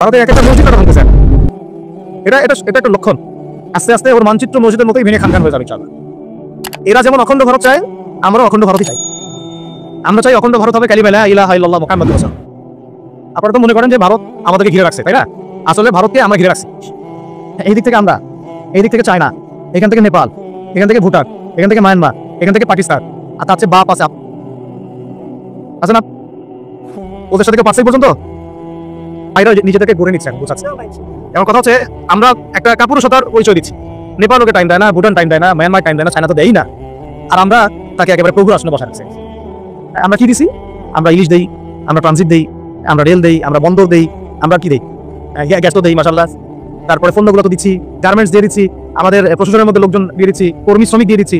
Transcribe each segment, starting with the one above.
ভারতে এক একটা মসজিদ কাটা ভাঙতেছে। এটা এটা এটা একটা লক্ষণ। আস্তে আস্তে ওর মানচিত্র মসজিদের মতোই ভেঙে খান হয়ে যাবে ইনশাআল্লাহ। এরা যেমন অখণ্ড ভারত চায়, আমরা অখণ্ড ভারতই চাই। আমরা চাই অখণ্ড ভারত হবে কালিমা লা ইলাহা ইল্লাল্লাহ মুহাম্মাদুর রাসূলুল্লাহ। আপনারা তো মনে করেন যে ভারত আমাদেরকে ঘিরে রাখছে, তাই না? আসলে ভারতকে আমরা ঘিরে রাখছি। এই দিক থেকে আমরা, এই দিক থেকে চায়না, এখান থেকে নেপাল, এখান থেকে ভুটান, এখান থেকে মায়ানমার, এখান থেকে পাকিস্তান, আর তার চেয়ে বাপ আছে না? ওদের সাথে পারছে পর্যন্ত ভাইরা নিজেদেরকে গড়ে নিচ্ছে, বুঝাচ্ছে। এমন কথা হচ্ছে, আমরা একটা কাপুরুষতার পরিচয় দিচ্ছি। নেপাল ওকে টাইম দেয় না, ভুটান টাইম দেয় না, মায়ানমার টাইম দেয় না, চায়না তো দেয় না। আর আমরা তাকে একেবারে প্রভুর আসনে বসা রাখছি। আমরা কি দিছি? আমরা ইলিশ দেই, আমরা ট্রানজিট দেই, আমরা রেল দেই, আমরা বন্দর দেই, আমরা কি দেই? গ্যাস তো দেই মাশাআল্লাহ। তারপরে পণ্যগুলো তো দিচ্ছি, গার্মেন্টস দিয়ে দিচ্ছি, আমাদের প্রশাসনের মধ্যে লোকজন দিয়ে দিচ্ছি, কর্মী শ্রমিক দিয়ে দিচ্ছি।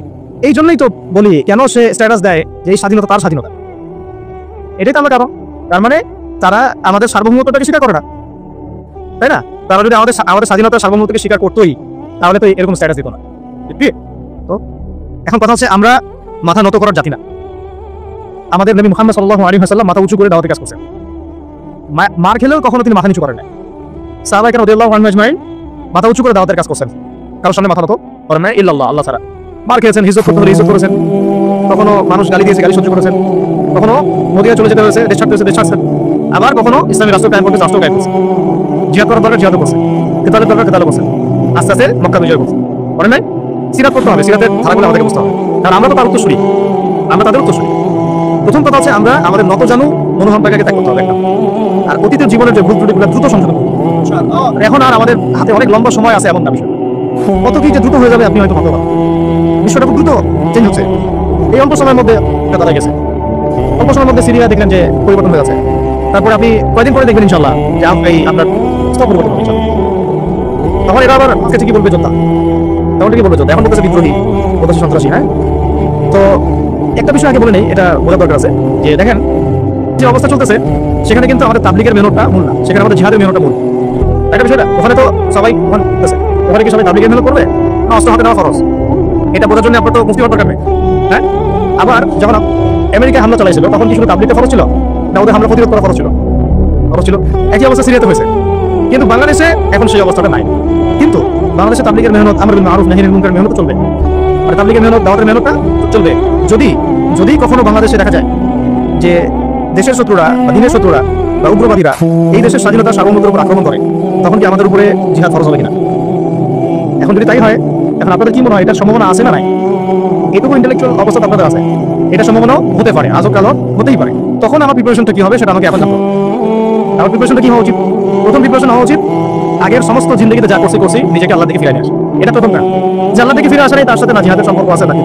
এই জন্যই তো বলি, কেন সে স্ট্যাটাস দেয় যে এই স্বাধীনতা তার স্বাধীনতা। এটাই তো আমরা কারণ। তার মানে তারা আমাদের সার্বভৌমত্বটাকে স্বীকার করে না, তাই না? তারা যদি আমাদের স্বাধীনতার সার্বভৌমত্বকে স্বীকার করতোই, তাহলে তো এরকম স্ট্যাটাস দিত না। তো এখন কথা হচ্ছে, আমরা মাথা নত করার জাতি না। আমাদের নবী মুহাম্মদ সাল্লাল্লাহু আলাইহি ওয়াসাল্লাম মাথা উঁচু করে দাওয়াতের কাজ করছেন। মার খেলেও কখনো তিনি মাথা নিচু করেন না। সাহাবায়ে কেরাম রাদিয়াল্লাহু আনহুম আজমাইন মাথা উঁচু করে দাওয়াতের কাজ করছেন, কারোর সামনে মাথা নত করেন না ইল্লাল্লাহ, আল্লাহ ছাড়া। মার খেয়েছেন, হিজরত করতে হলে হিজরত করেছেন, কখনো মানুষ গালি দিয়েছে, গালি সহ্য করেছেন, কখনো মদিনা চলে যেতে হয়েছে, দেশ ছাড়তে হয়েছে, দেশ ছাড়ছেন। আবার কখনো ইসলামী রাষ্ট্র কায়েম করতে রাষ্ট্র কায়েম করছে, জিহাদ করার দরকার জিহাদ করছে, কেতালের দরকার কেতালে করছে, আস্তে আস্তে মক্কা বিজয় করছে। বলেন নাই? সিরাত করতে হবে, সিরাতের ধারাগুলো আমাদেরকে বুঝতে হবে, কারণ আমরা তো তার উত্তরসূরি, আমরা তাদের উত্তরসূরি। প্রথম কথা হচ্ছে, আমরা আমাদের নতজানু মনোভাবটাকে ত্যাগ করতে হবে একটা। আর অতীতের জীবনের যে ভুল ত্রুটিগুলো দ্রুত সংশোধন করতে হবে। এখন আর আমাদের হাতে অনেক লম্বা সময় আছে এমন না বিষয়। কত কি যে দ্রুত হয়ে যাবে আপনি হয়তো ভাবতে পারেন। বিষয়টা খুব দ্রুত চেঞ্জ হচ্ছে। এই অল্প সময়ের মধ্যে দাঁড়ায় গেছে। অল্প সময়ের মধ্যে সিরিয়া দেখলেন যে পরিবর্তন হয়ে গেছে। তারপরে আপনি কয়েকদিন পরে দেখবেন ইনশাল্লাহ যে এই আপনার পরিবর্তন হবে ইনশাল্লাহ। তখন এরা আবার কাছে কি বলবে যোদ্ধা, তখন কি বলবে যোদ্ধা, এখন বলতেছে বিদ্রোহী, বলতেছে সন্ত্রাসী। হ্যাঁ, তো একটা বিষয় আগে বলে নেই, এটা বোঝার দরকার আছে যে দেখেন যে অবস্থা চলতেছে, সেখানে কিন্তু আমাদের তাবলীগের মেহনতটা মূল না, সেখানে আমাদের জিহাদের মেহনতটা মূল। একটা বিষয়টা ওখানে তো সবাই ওখানে কি সবাই তাবলীগের মেহনত করবে না অস্ত্র হাতে নেওয়া খরচ? এটা বোঝার জন্য আপনার তো মুফতি হওয়ার দরকার নেই। হ্যাঁ, আবার যখন আমেরিকা হামলা চালাইছিল, তখন কি শুধু তাবলীগের খরচ ছিল না ওদের হামলা প্রতিরোধ করা খরচ ছিল? খরচ ছিল। একই অবস্থা সিরিয়াতে হয়েছে, কিন্তু বাংলাদেশে এখন সেই অবস্থাটা নাই। কিন্তু বাংলাদেশে তাবলীগের মেহনত, আমর বিল মারুফ নাহি আনিল মুনকার মেহনত চলবে, আর তাবলীগের মেহনত, দাওয়াতের মেহনতটা চলবে। যদি কখনো বাংলাদেশে দেখা যায় যে দেশের শত্রুরা বা দিনের শত্রুরা বা উগ্রবাদীরা এই দেশের স্বাধীনতা সার্বভৌমত্বের উপর আক্রমণ করে, তখন কি আমাদের উপরে জিহাদ ফরজ হবে কিনা? এখন যদি তাই হয়, এখন আপনাদের কি মনে হয় এটার সম্ভাবনা আছে না নাই? এটুকু ইন্টেলেকচুয়াল অবস্থা আপনাদের আছে, এটা সম্ভাবনাও হতে পারে, আজও কালও হতেই পারে। তখন আমার প্রিপারেশনটা কি হবে সেটা আমাকে এখন জানতে হবে। আমার প্রিপারেশনটা কি হওয়া উচিত? প্রথম প্রিপারেশন হওয়া উচিত আগের সমস্ত জিন্দগিতে যা করছি নিজেকে আল্লাহ থেকে ফিরে নিয়ে আসে। এটা প্রথম কাজ। যে আল্লাহ থেকে ফিরে আসা নেই, তার সাথে না জিহাদের সম্পর্ক আছে না কি,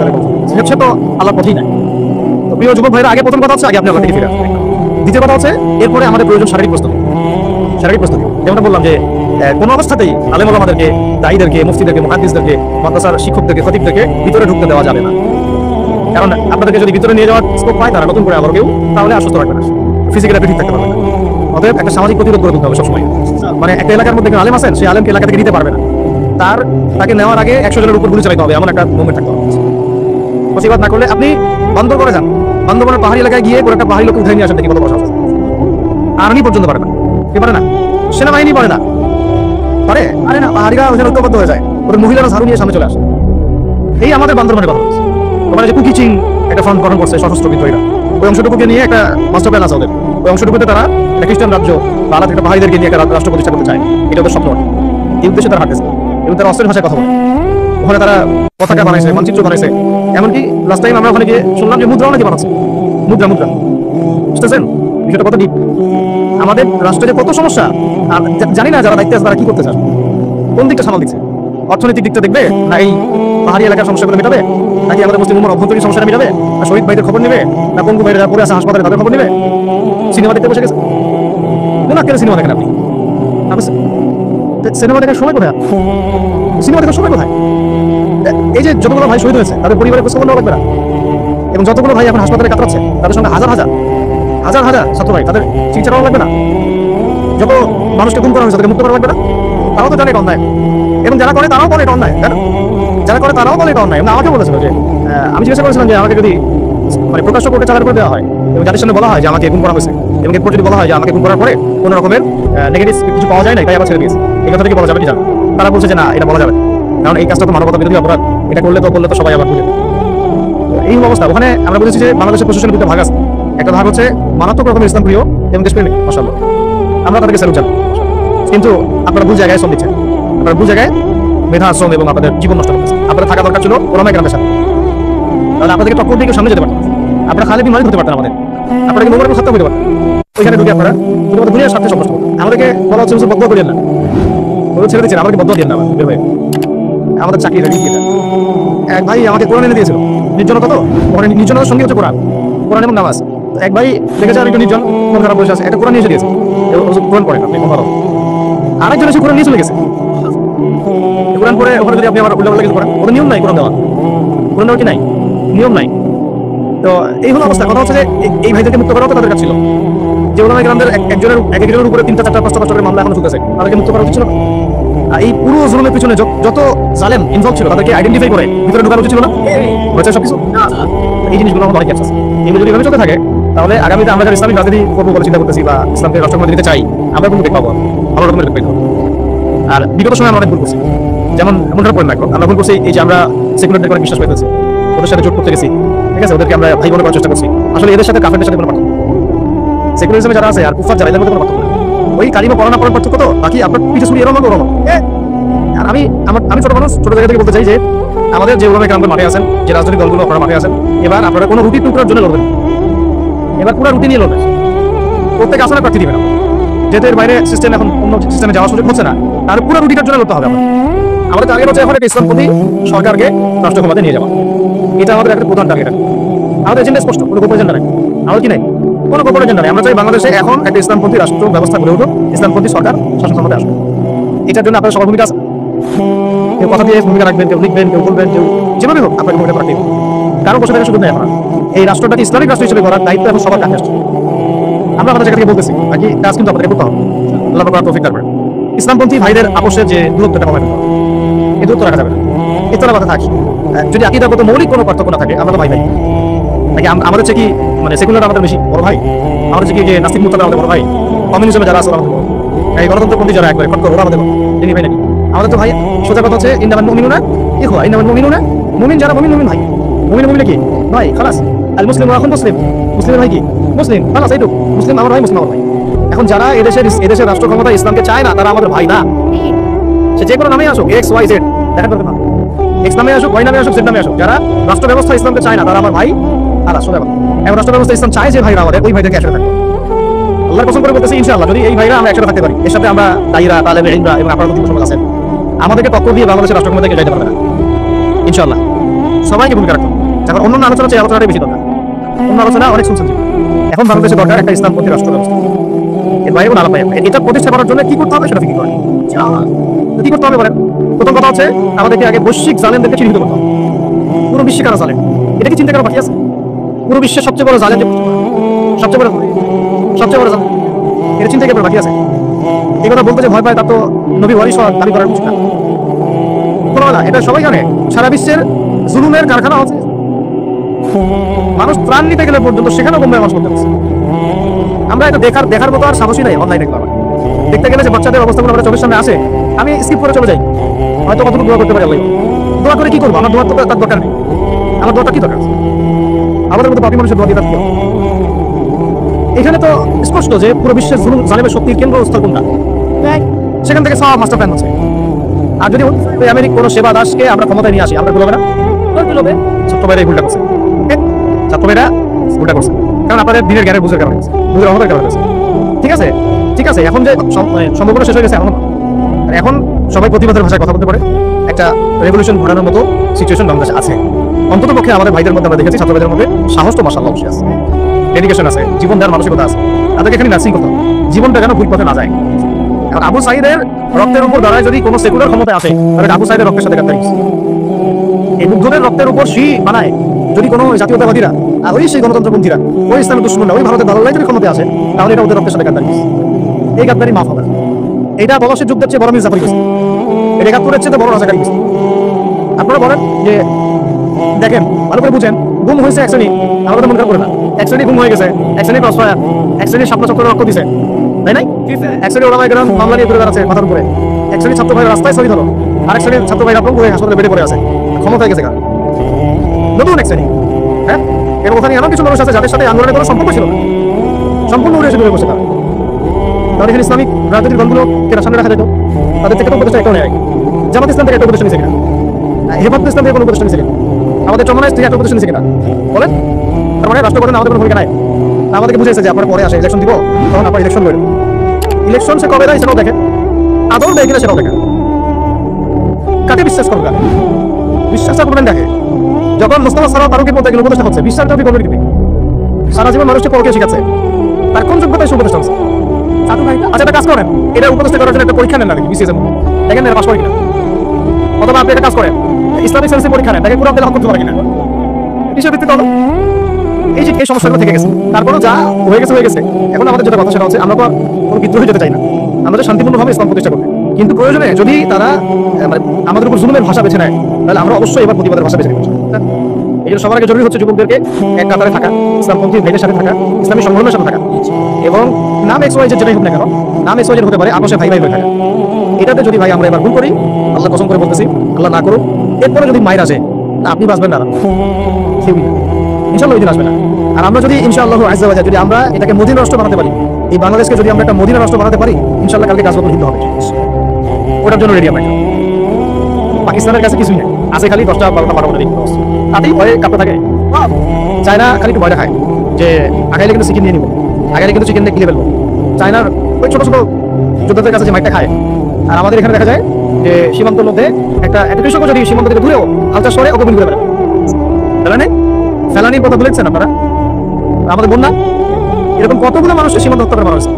সে তো আল্লাহর পথেই নাই। তো প্রিয় যুবক ভাইরা, আগে প্রথম কথা হচ্ছে আগে আপনি আল্লাহ থেকে ফিরে আসেন। দ্বিতীয় কথা হচ্ছে এরপরে আমাদের প্রয়োজন শারীরিক প্রস্তুতি। যেমনটা বললাম যে কোনো অবস্থাতেই আলেম ওলামাদেরকে, দায়ীদেরকে, মুফতিদেরকে, মুহাদ্দিসদেরকে, মাদ্রাসার শিক্ষকদেরকে, খতিবদেরকে ভিতরে ঢুকতে দেওয়া যাবে না। কারণ আপনাদেরকে যদি ভিতরে নিয়ে যাওয়ার স্কোপ পায় তারা নতুন করে আবার কেউ, তাহলে আর সুস্থ রাখবে না, ফিজিক্যালি ঠিক থাকতে পারবে না। অতএব একটা সামাজিক প্রতিরোধ করে তুলতে হবে সবসময়। মানে একটা এলাকার মধ্যে আলেম আছেন, সেই আলেমকে এলাকা থেকে নিতে পারবে না, তাকে নেওয়ার আগে 100 জনের উপর গুলি চালাতে হবে, এমন একটা মুভমেন্ট থাকতে হবে। প্রতিবাদ না করলে আপনি বান্দর করে যান, বান্দরবনের পাহাড়ি এলাকায় গিয়ে কোনো একটা পাহাড়ি লোক উঠে নিয়ে আসেন, দেখি কত বসা আছে। আর্মি পর্যন্ত পারে না, কি পারে না? সেনাবাহিনী পারে না, পারে আরে না, পাহাড়িরা ওখানে ঐক্যবদ্ধ হয়ে যায়, ওদের মহিলারা ঝাড়ু নিয়ে সামনে চলে আসে। এই আমাদের বান্দরবনের কথা বলছে। ওখানে যে কুকিচিং একটা ফ্রন্ট গঠন করছে সশস্ত্র বিদ্রোহীরা, ওই অংশটুকুকে নিয়ে একটা মাস্টার প্ল্যান আছে ওদের। ওই অংশটুকুতে তারা একটা খ্রিস্টান রাজ্য বা আলাদা একটা পাহাড়িদেরকে নিয়ে একটা রাষ্ট্র প্রতিষ্ঠা করতে চায়, এটা ওদের স্বপ্ন। এই উদ্দেশ্যে তারা হাঁটেছে এবং তারা অস্ত্রের ভাষায় কথা বলে। ওখানে তারা পতাকা বানাইছে, মানচিত্র বানাইছে, এমনকি লাস্ট টাইম আমরা ওখানে গিয়ে শুনলাম যে মুদ্রাও নাকি বানাচ্ছে। মুদ্রা বুঝতেছেন বিষয়টা কত ডিপ? আমাদের রাষ্ট্রে যে কত সমস্যা, আর জানি না যারা দায়িত্বে আছে তারা কি করতে চান, কোন দিকটা সামাল দিচ্ছে? অর্থনৈতিক দিকটা দেখবে না এই পাহাড়ি এলাকার সমস্যাগুলো মেটাবে, নাকি আমাদের মুসলিম উম্মার অভ্যন্তরীণ সমস্যাটা মেটাবে, না শহীদ ভাইদের খবর নেবে, না পঙ্গু ভাইরা পড়ে আছে হাসপাতালে তাদের খবর নেবে? সিনেমা দেখতে বসে গেছে। কোন আক্কেলে সিনেমা দেখেন আপনি? সিনেমা দেখার সময় কোথায়? এই যে যতগুলো ভাই শহীদ হয়েছে তাদের পরিবারের খোঁজ খবর নেওয়া লাগবে না? এবং যতগুলো ভাই এখন হাসপাতালে কাতরাচ্ছে তাদের সঙ্গে হাজার ছাত্র ভাই, তাদের চিকিৎসা করা লাগবে না? যত মানুষকে গুম করা হয়েছে তাদেরকে মুক্ত করা লাগবে না? তারাও তো জানে এটা অন্যায়, এবং যারা করে তারাও বলে এটা অন্যায়, তাই না? যারা করে তারাও বলে এটা অন্যায়। আমাকে বলেছিল যে আমি জিজ্ঞাসা করেছিলাম যে আমাকে যদি মানে প্রকাশ্য কোর্টে চালান করে দেওয়া হয় এবং যাদের সামনে বলা হয় যে আমাকে গুম করা হয়েছে, এবং এরপর যদি বলা হয় যে আমাকে গুম করার পরে কোনো রকমের নেগেটিভ কিছু পাওয়া যায় না, তাই আবার ছেড়ে দিয়েছে। এই কথাটা কি বলা যাবে কি জানো? তারা বলছে যে না, এটা বলা যাবে, কারণ এই কাজটা তো মানবতা বিরোধী অপরাধ, এটা করলে তো সবাই আবার বুঝে। এই অবস্থা। ওখানে আমরা বলেছি যে বাংলাদেশের প্রশাসনের দুটো ভাগ আছে। একটা ভাগ হচ্ছে মারাত্মক রকমের ইসলাম প্রিয় এবং দেশপ্রেমিক, মাশাআল্লাহ, আমরা তাদেরকে স্যালুট জানাই। কিন্তু আপনারা ভুল জায়গায় শ্রম দিচ্ছেন, আপনারা ভুল জায়গায় মেধা শ্রম এবং আপনাদের জীবন নষ্ট করতেছেন। আপনাদের থাকা দরকার ছিল ওলামায়ে কেরামের সাথে, তাহলে আপনাদেরকে টক্কর দিয়ে সামনে যেতে পারতেন, আপনারা খালিদ বিন ওয়ালিদ হতে পারতেন, আপনাদেরকে নোংরা খাতা হতে পারতেন। ওইখানে ঢুকে আপনারা শুধুমাত্র দুনিয়ার স্বার্থে সন্তুষ্ট করতেন। আমাদেরকে বলা হচ্ছে বদয়া করিয়েন না, ওদের ছেড়ে দিচ্ছেন, আমাদেরকে বদয়া দিয়েন না বের হয়ে। আমাদের চাকরি এক ভাই আমাকে কোরআন এনে দিয়েছিল, নির্জনতা তো, ওখানে নির্জনতার সঙ্গে হচ্ছে কোরআন এবং নামাজ। এক ভাই দেখেছে আরেকজন নির্জন মন খারাপ বসে আছে, একটা কোরআন নিয়ে এসে দিয়েছে, কোরআন পড়েন আপনি মহরম। আরেকজন এসে কোরআন নিয়ে চলে গেছে, কোরআন পড়ে ওখানে যদি আপনি আমার উল্লাপাল্লা কিছু করেন, ওদের নিয়ম নাই কোরআন দেওয়া, কোরআন দেওয়ার কি নাই, নিয়ম নাই। তো এই হলো অবস্থা। কথা হচ্ছে যে এই ভাইদেরকে মুক্ত করা তাদের কাছে ছিল, যে ওলামায়ে কেরামদের একজনের উপরে 3টা 4টা 5টা করে মামলা এখনো চলতেছে, তাদেরকে মুক্ত করা উচিত ছিল। এই পুরো জুলুমের পিছনে যত জালেম ইনভলভ ছিল তাদেরকে আইডেন্টিফাই করে ভিতরে ঢোকানো উচিত ছিল না? হয়েছে সবকিছু। এই জিনিসগুলো আমাদের অনেক আছে, এগুলো যদি এভাবে চলতে থাকে তাহলে আগামীতে আমরা যারা ইসলামিক রাজনীতি করবো বলে চিন্তা করতেছি বা ইসলামকে রাষ্ট্রক্ষমতা দিতে চাই, আমরা কোনো বেগ পাবো, ভালো রকমের বেগ পাবো। আর বিগত সময় আমরা অনেক ভুল করছি, যেমন এমনটা পড়ে না, আমরা ভুল করছি এই যে আমরা সেকুলারদের অনেক বিশ্বাস পেয়েছি, ওদের সাথে জোট করতে গেছি, ঠিক আছে, ওদেরকে আমরা ভাই বোন করার চেষ্টা করছি। আসলে এদের সাথে কাফেরদের সাথে কোনো পার্থক্য, সেকুলারিজমে যারা আছে আর কুফার যারা, এদের মধ্যে কোনো পার্থক্য নেই। ওই কালিমা পড়া না পড়ার পার্থক্য তো, বাকি আপনার পিছু ছুরি এরকম ওরকম। আর আমি ছোট মানুষ, ছোট জায়গা থেকে বলতে চাই যে আমাদের যে ওলামায়ে কেরামগণ মাঠে আছেন, যে রাজনৈতিক দলগুলো আপনারা মাঠে আছেন, এবার আপনারা কোনো রুটি টুকরার জন্য লড়বেন, এবার পুরো রুটি নিয়ে লড়বেন। প্রত্যেকে আসলে প্রার্থী দিবেন, যেহেতু এর বাইরে সিস্টেম এখন অন্য সিস্টেমে যাওয়ার সুযোগ হচ্ছে না, তাহলে পুরো রুটিটার জন্য লড়তে হবে। আমাদের টার্গেট হচ্ছে এখন একটা ইসলামপন্থী সরকারকে রাষ্ট্র ক্ষমতায় নিয়ে যাওয়া, এটা আমাদের একটা প্রধান টার্গেট। আমাদের এজেন্ডা স্পষ্ট, কোনো গোপন এজেন্ডা নেই, আমাদের কি নেই, কোনো গোপন এজেন্ডা নেই। আমরা চাই বাংলাদেশে এখন একটা ইসলামপন্থী রাষ্ট্র ব্যবস্থা গড়ে উঠুক, ইসলামপন্থী সরকার শাসন ক্ষমতায় আসবে। এটার জন্য আপনার সবার ভূমিকা আছে, কেউ কথা দিয়ে ভূমিকা রাখবেন, কেউ লিখবেন, কেউ বলবেন, কেউ যেভাবে হোক আপনাকে ভূমিকা রাখবেন। কারণ বসে থাকার সুযোগ নেই। এখন এই রাষ্ট্রটাকে ইসলামিক রাষ্ট্র হিসেবে করার দায়িত্ব এখন সবার কাছে আসছে। আমরা আমাদের জায়গা থেকে বলতেছি, বাকি কাজ কিন্তু আপনাদের করতে হবে। আল্লাহ পাক তৌফিক দান করেন। ইসলামপন্থী ভাইদের আপসের যে দূরত্বটা কমাতে হবে, এই দূরত্ব রাখা যাবে না, এতটা কথা থাকে। যদি আকীদাগত মৌলিক কোনো পার্থক্য না থাকে, আমরা তো ভাই ভাই। নাকি আমাদের চেয়ে কি মানে সেকুলার আমাদের বেশি বড় ভাই? আমাদের চেয়ে কি যে নাস্তিক মুরতাদ আমাদের বড় ভাই? কমিউনিজমে যারা আছে আমাদের বড়, এই গণতন্ত্রপন্থী যারা একবারে কট্টর, ওরা আমাদের দেখি ভাই নাকি? আমাদের তো ভাই সোজা কথা হচ্ছে ইন্নামাল মুমিনুনা ইখওয়া, ইন্নামাল মুমিনুনা, মুমিন যারা মুমিন মুমিন ভাই, মুমিন কি ভাই, খালাস। আল মুসলিম এখন মুসলিম, মুসলিমের ভাই কি মুসলিম, খালাস, এইটুকু। মুসলিম আমার ভাই, মুসলিম আমার ভাই। এখন যারা এদেশের রাষ্ট্র ক্ষমতা ইসলামকে চায় না, তারা আমাদের ভাই না। সে যে কোনো নামে আসুক, এক্স ওয়াই জেড, দেখা করতে না, এক্স নামে আসুক, ওয়াই নামে আসুক, জেড নামে আসুক, যারা রাষ্ট্র ব্যবস্থা ইসলামকে চায় না, তারা আমার ভাই আর রাষ্ট্র ব্যবস্থা। এখন রাষ্ট্র ব্যবস্থা ইসলাম চায় যে ভাইরা আমাদের, ওই ভাইদেরকে একসাথে থাকবে। আল্লাহর কসম করে বলতেছি, ইনশাআল্লাহ যদি এই ভাইরা আমরা একসাথে থাকতে পারি, এর সাথে আমরা দায়রা, তালেবে ইলমরা এবং আপনারা যত সমাজ আছেন, আমাদেরকে টক্কর দিয়ে বাংলাদেশের রাষ্ট্র ক্ষমতায় যাইতে পারবে না ইনশাআল্লাহ। সবাইকে ভূমিকা রাখতে হবে। এখন অন্য আলোচনা চাই, আলোচনাটাই বেশি দরকার। অন্য আলোচনা অনেক শুনছেন, এখন বাংলাদেশে দরকার একটা ইসলামপন্থী রাষ্ট্র ব্যবস্থা। এর বাইরে কোনো আলাপ নাই। এটা প্রতিষ্ঠা করার জন্য কি করতে হবে সেটা কি করেন, কি করতে হবে বলেন? প্রথম কথা হচ্ছে আমাদেরকে আগে বৈশ্বিক জালেমদেরকে চিহ্নিত করতে হবে। পুরো বিশ্বে কারা জালেম, এটা কি চিন্তা করা বাকি আছে? পুরো বিশ্বের সবচেয়ে বড় জালেম, সবচেয়ে বড় জালেম, এটা চিন্তা করা বাকি আছে? এই কথা বলতে যে ভয় পায়, তার তো নবী ওয়ারিস দাবি করার উচিত না। এটা সবাই জানে, সারা বিশ্বের জুলুমের কারখানা হচ্ছে। মানুষ ত্রাণ নিতে গেলে পর্যন্ত সেখানেও বোম্বাই মানুষ করতে পারছে। আমরা এটা দেখার মতো আর সাহসী নাই। অনলাইনে দেখতে গেলে যে বাচ্চাদের অবস্থাগুলো আমরা চোখের সামনে আসে, আমি স্কিপ করে চলে যাই, হয়তো কতটুকু দোয়া করতে পারি। আল্লাহ দোয়া করে কি করবো? আমার দোয়ার তো তার দরকার নেই। আমার দোয়াটা কি দরকার? আমাদের মতো পাপী মানুষের দোয়া দিয়ে তার কি? এখানে তো স্পষ্ট যে পুরো বিশ্বের জালেমের শক্তির কেন্দ্রস্থল কোনটা, সেখান থেকে সব মাস্টার প্ল্যান হচ্ছে। আর যদি আমেরিকার কোনো সেবা দাসকে আমরা ক্ষমতায় নিয়ে আসি, আমরা ভুলবে না? ভুলবে। ছোট্ট ভাইরা এই ভুলটা করছে, ছাত্র ভাইরা ভুলটা করছে, কারণ আপনাদের দিনের জ্ঞানের বুঝের কারণে, বুঝের অভাবের কারণে। ঠিক আছে, ঠিক আছে। এখন যে সম্ভাবনা শেষ হয়ে গেছে, এখন সবাই প্রতিবাদের ভাষায় কথা বলতে পারে, একটা রেভলিউশন ঘটানোর মতো সিচুয়েশন বাংলাদেশে আছে। অন্তত পক্ষে আমাদের ভাইদের মধ্যে আমরা দেখেছি, ছাত্র ভাইদের মধ্যে সাহস তো মাশাআল্লাহ অবশ্যই আছে, ডেডিকেশন আছে, জীবন দেওয়ার মানসিকতা আছে। তাদেরকে এখানে নার্সিং করতে হবে, জীবনটা যেন ভুল পথে না যায়। এখন আবু সাঈদের রক্তের উপর দাঁড়ায় যদি কোনো সেকুলার ক্ষমতায় আসে, তাহলে আবু সাঈদের রক্তের সাথে গাদ্দারি। এই মুগ্ধদের রক্তের উপর শি বানায় যদি কোনো জাতীয়তাবাদীরা, আর ওই সেই গণতন্ত্রপন্থীরা, ওই ইসলামের দুশমনরা, ওই ভারতের দালালাই যদি ক্ষমতায় আসে, তাহলে এটা ওদের রক্তের সাথে গাদ্দারি। এই গাদ্দারি মাফ হবে না। এটা বলসের যুদ্ধের চেয়ে বড় মির্জাফর গেছে, এটা ৭১-এর চেয়ে বড় রাজাকারী গেছে। আপনারা বলেন যে দেখেন, ভালো করে বুঝেন, গুম হয়েছে এক শ্রেণী, আমাদের মন খারাপ করে না। এক শ্রেণী গুম হয়ে গেছে, এক শ্রেণী ক্রসফায়ার, এক শ্রেণী স্বপ্ন চক্র রক্ত দিছে, তাই নাই? এক শ্রেণীর ওলামায়ে কেরাম মামলা নিয়ে ঘুরে বেড়াচ্ছে মাথার উপরে, এক শ্রেণীর ছাত্র ভাই রাস্তায় ছবি ধরো, আরেক শ্রেণীর ছাত্র ভাই আপনার হাসপাতালে বেডে পড়ে আছে, ক্ষমতায় গেছে গা। নতুন এক শ্রেণী, হ্যাঁ, এবং ওখানে এমন কিছু মানুষ আছে যাদের সাথে আন্দোলনের কোনো সম্পর্ক ছিল না, সম্পূর্ণ উড়ে এসে ঘুরে বসে তারা। তাহলে এখানে ইসলামিক রাজনৈতিক দলগুলোকে সামনে রাখা যেত, তাদের থেকে তো উপদেষ্টা একটাও নেই। জামাত ইসলাম থেকে একটা উপদেষ্টা নিয়েছে কিনা? হেফাজত ইসলাম থেকে কোনো উপদেষ্টা নিয়েছে কিনা? আমাদের চরমনাইশ থেকে একটা উপদেষ্টা নিয়েছে কিনা বলেন? তার মানে রাষ্ট্র করেন আমাদের কোনো ভূমিকা নাই। আমাদেরকে বুঝেছে যে আপনারা পরে আসে ইলেকশন দিব, তখন আপনার ইলেকশন করবেন। ইলেকশন সে কবে দেয় সেটাও দেখেন, আদৌ দেয় কিনা সেটাও দেখেন। কাকে বিশ্বাস করবে? বিশ্বাসটা করবেন দেখে যখন মোস্তফা সারা ফারুকের মতো একজন উপদেষ্টা হচ্ছে, বিশ্বাসটা আপনি করবেন কি? সারা জীবন মানুষকে পরকে শিখাচ্ছে, তার কোন যোগ্যতায় সে উপদেষ্টা হচ্ছে? আচ্ছা একটা কাজ করেন, এটা উপদেষ্টা করার জন্য একটা পরীক্ষা নেন না বিসিএস এর মধ্যে, দেখেন পাস করে কিনা। অথবা আপনি একটা কাজ করেন, ইসলামিক সায়েন্সের পরীক্ষা নেন, দেখেন কোরআন তেলাওয়াত করতে পারে কিনা। হিসাব ভিত্তিতে হলো এই যে এই সমস্যাগুলো থেকে গেছে, তারপরও যা হয়ে গেছে। এখন আমাদের যেটা কথা সেটা হচ্ছে আমরা তো কোনো বিদ্রোহে যেতে চাই না, আমরা যে শান্তিপূর্ণভাবে ইসলাম প্রতিষ্ঠা করতে, কিন্তু প্রয়োজনে যদি তারা মানে আমাদের উপর জুলুমের ভাষা বেছে নেয়, তাহলে আমরা অবশ্যই এবার প্রতিবাদের ভাষা বেছে নেব। এই জন্য সবার আগে জরুরি হচ্ছে যুবকদেরকে এক কাতারে থাকা, ইসলামপন্থী ভাইদের সাথে থাকা, ইসলামী সংগঠনের সাথে থাকা, এবং নাম XYZ যেটাই হোক না কেন, নাম XYZ হতে পারে, আপোষে ভাই ভাই হয়ে থাকা। এটাতে যদি ভাই আমরা এবার ভুল করি, আল্লাহ কসম করে বলতেছি, আল্লাহ না করুক, এরপরে যদি মাইর আসে, আপনি বাঁচবেন না, ইনশাআল্লাহ ওই দিন আসবে না। আর আমরা যদি ইনশাআল্লাহ আজ্জা ওয়া জাল্লা যদি আমরা এটাকে মদিনা রাষ্ট্র বানাতে পারি, এই বাংলাদেশকে যদি আমরা একটা মদিনা রাষ্ট্র বানাতে পারি, ইনশাআল্লাহ কালকে কাজ হিন্দু হবে। ওটার জন্য রেডি আমরা। পাকিস্তানের কাছে কিছুই নেই, আছে খালি 10টা 12টা পারমাণবিক অস্ত্র, তাতেই ভয়ে কাঁপতে থাকে। চায়না খালি একটু ভয় দেখায় যে আগাইলে কিন্তু চিকেন নিয়ে নিব, আগাইলে কিন্তু চিকেন দিয়ে গিলে ফেলবো। চায়নার ওই ছোট ছোট যোদ্ধাদের কাছে যে মাইকটা খায়, আর আমাদের এখানে দেখা যায় যে সীমান্তের মধ্যে একটা কৃষকও যদি সীমান্ত থেকে দূরেও হালকা সরে ওকে ঘুরে বেড়ায়। ফেলানির কথা বলেছেন আপনারা, আমাদের বন্যা, এরকম কতগুলো মানুষের সীমান্ত হত্যা করা হয়েছে।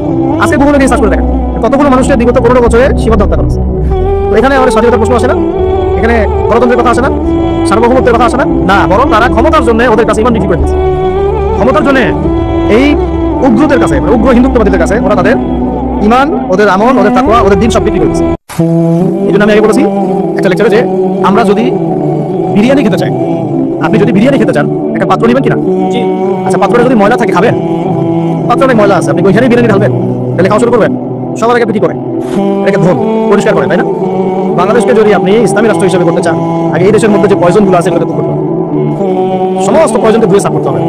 আজকে ভূগোলে দিয়ে সার্চ করে দেখেন কতগুলো মানুষের বিগত 15 বছরে সীমান্ত হত্যা করা হয়েছে। তো এখানে আমাদের স্বাধীনতার প্রশ্ন আসে না, এখানে গণতন্ত্রের কথা আসে না, সার্বভৌমত্বের কথা আসে না, না, বরং তারা ক্ষমতার জন্য ওদের কাছে ইমান বিক্রি করে দিচ্ছে। ক্ষমতার জন্য এই উগ্রদের কাছে, উগ্র হিন্দুত্ববাদীদের কাছে ওরা তাদের ইমান, ওদের আমল, ওদের তাকওয়া, ওদের দিন সব বিক্রি করে দিচ্ছে। এই জন্য আমি আগে বলেছি একটা লেকচারে যে আমরা যদি বিরিয়ানি খেতে চাই, আপনি যদি বিরিয়ানি খেতে চান, একটা পাত্র নেবেন কিনা? আচ্ছা, পাত্রটা যদি ময়লা থাকে খাবেন? পাত্র অনেক ময়লা আছে, আপনি ওইখানে বিরিয়ানি ঢালবেন, তাহলে খাওয়া শুরু করবেন। সবার আগে আপনি কি করেন? এটাকে ধোন, পরিষ্কার করেন, তাই না? বাংলাদেশকে যদি আপনি ইসলামী রাষ্ট্র হিসেবে করতে চান, আগে এই দেশের মধ্যে যে পয়জনগুলো আছে এগুলো দূর করতে হবে, সমস্ত পয়জনকে ধুয়ে সাফ করতে হবে।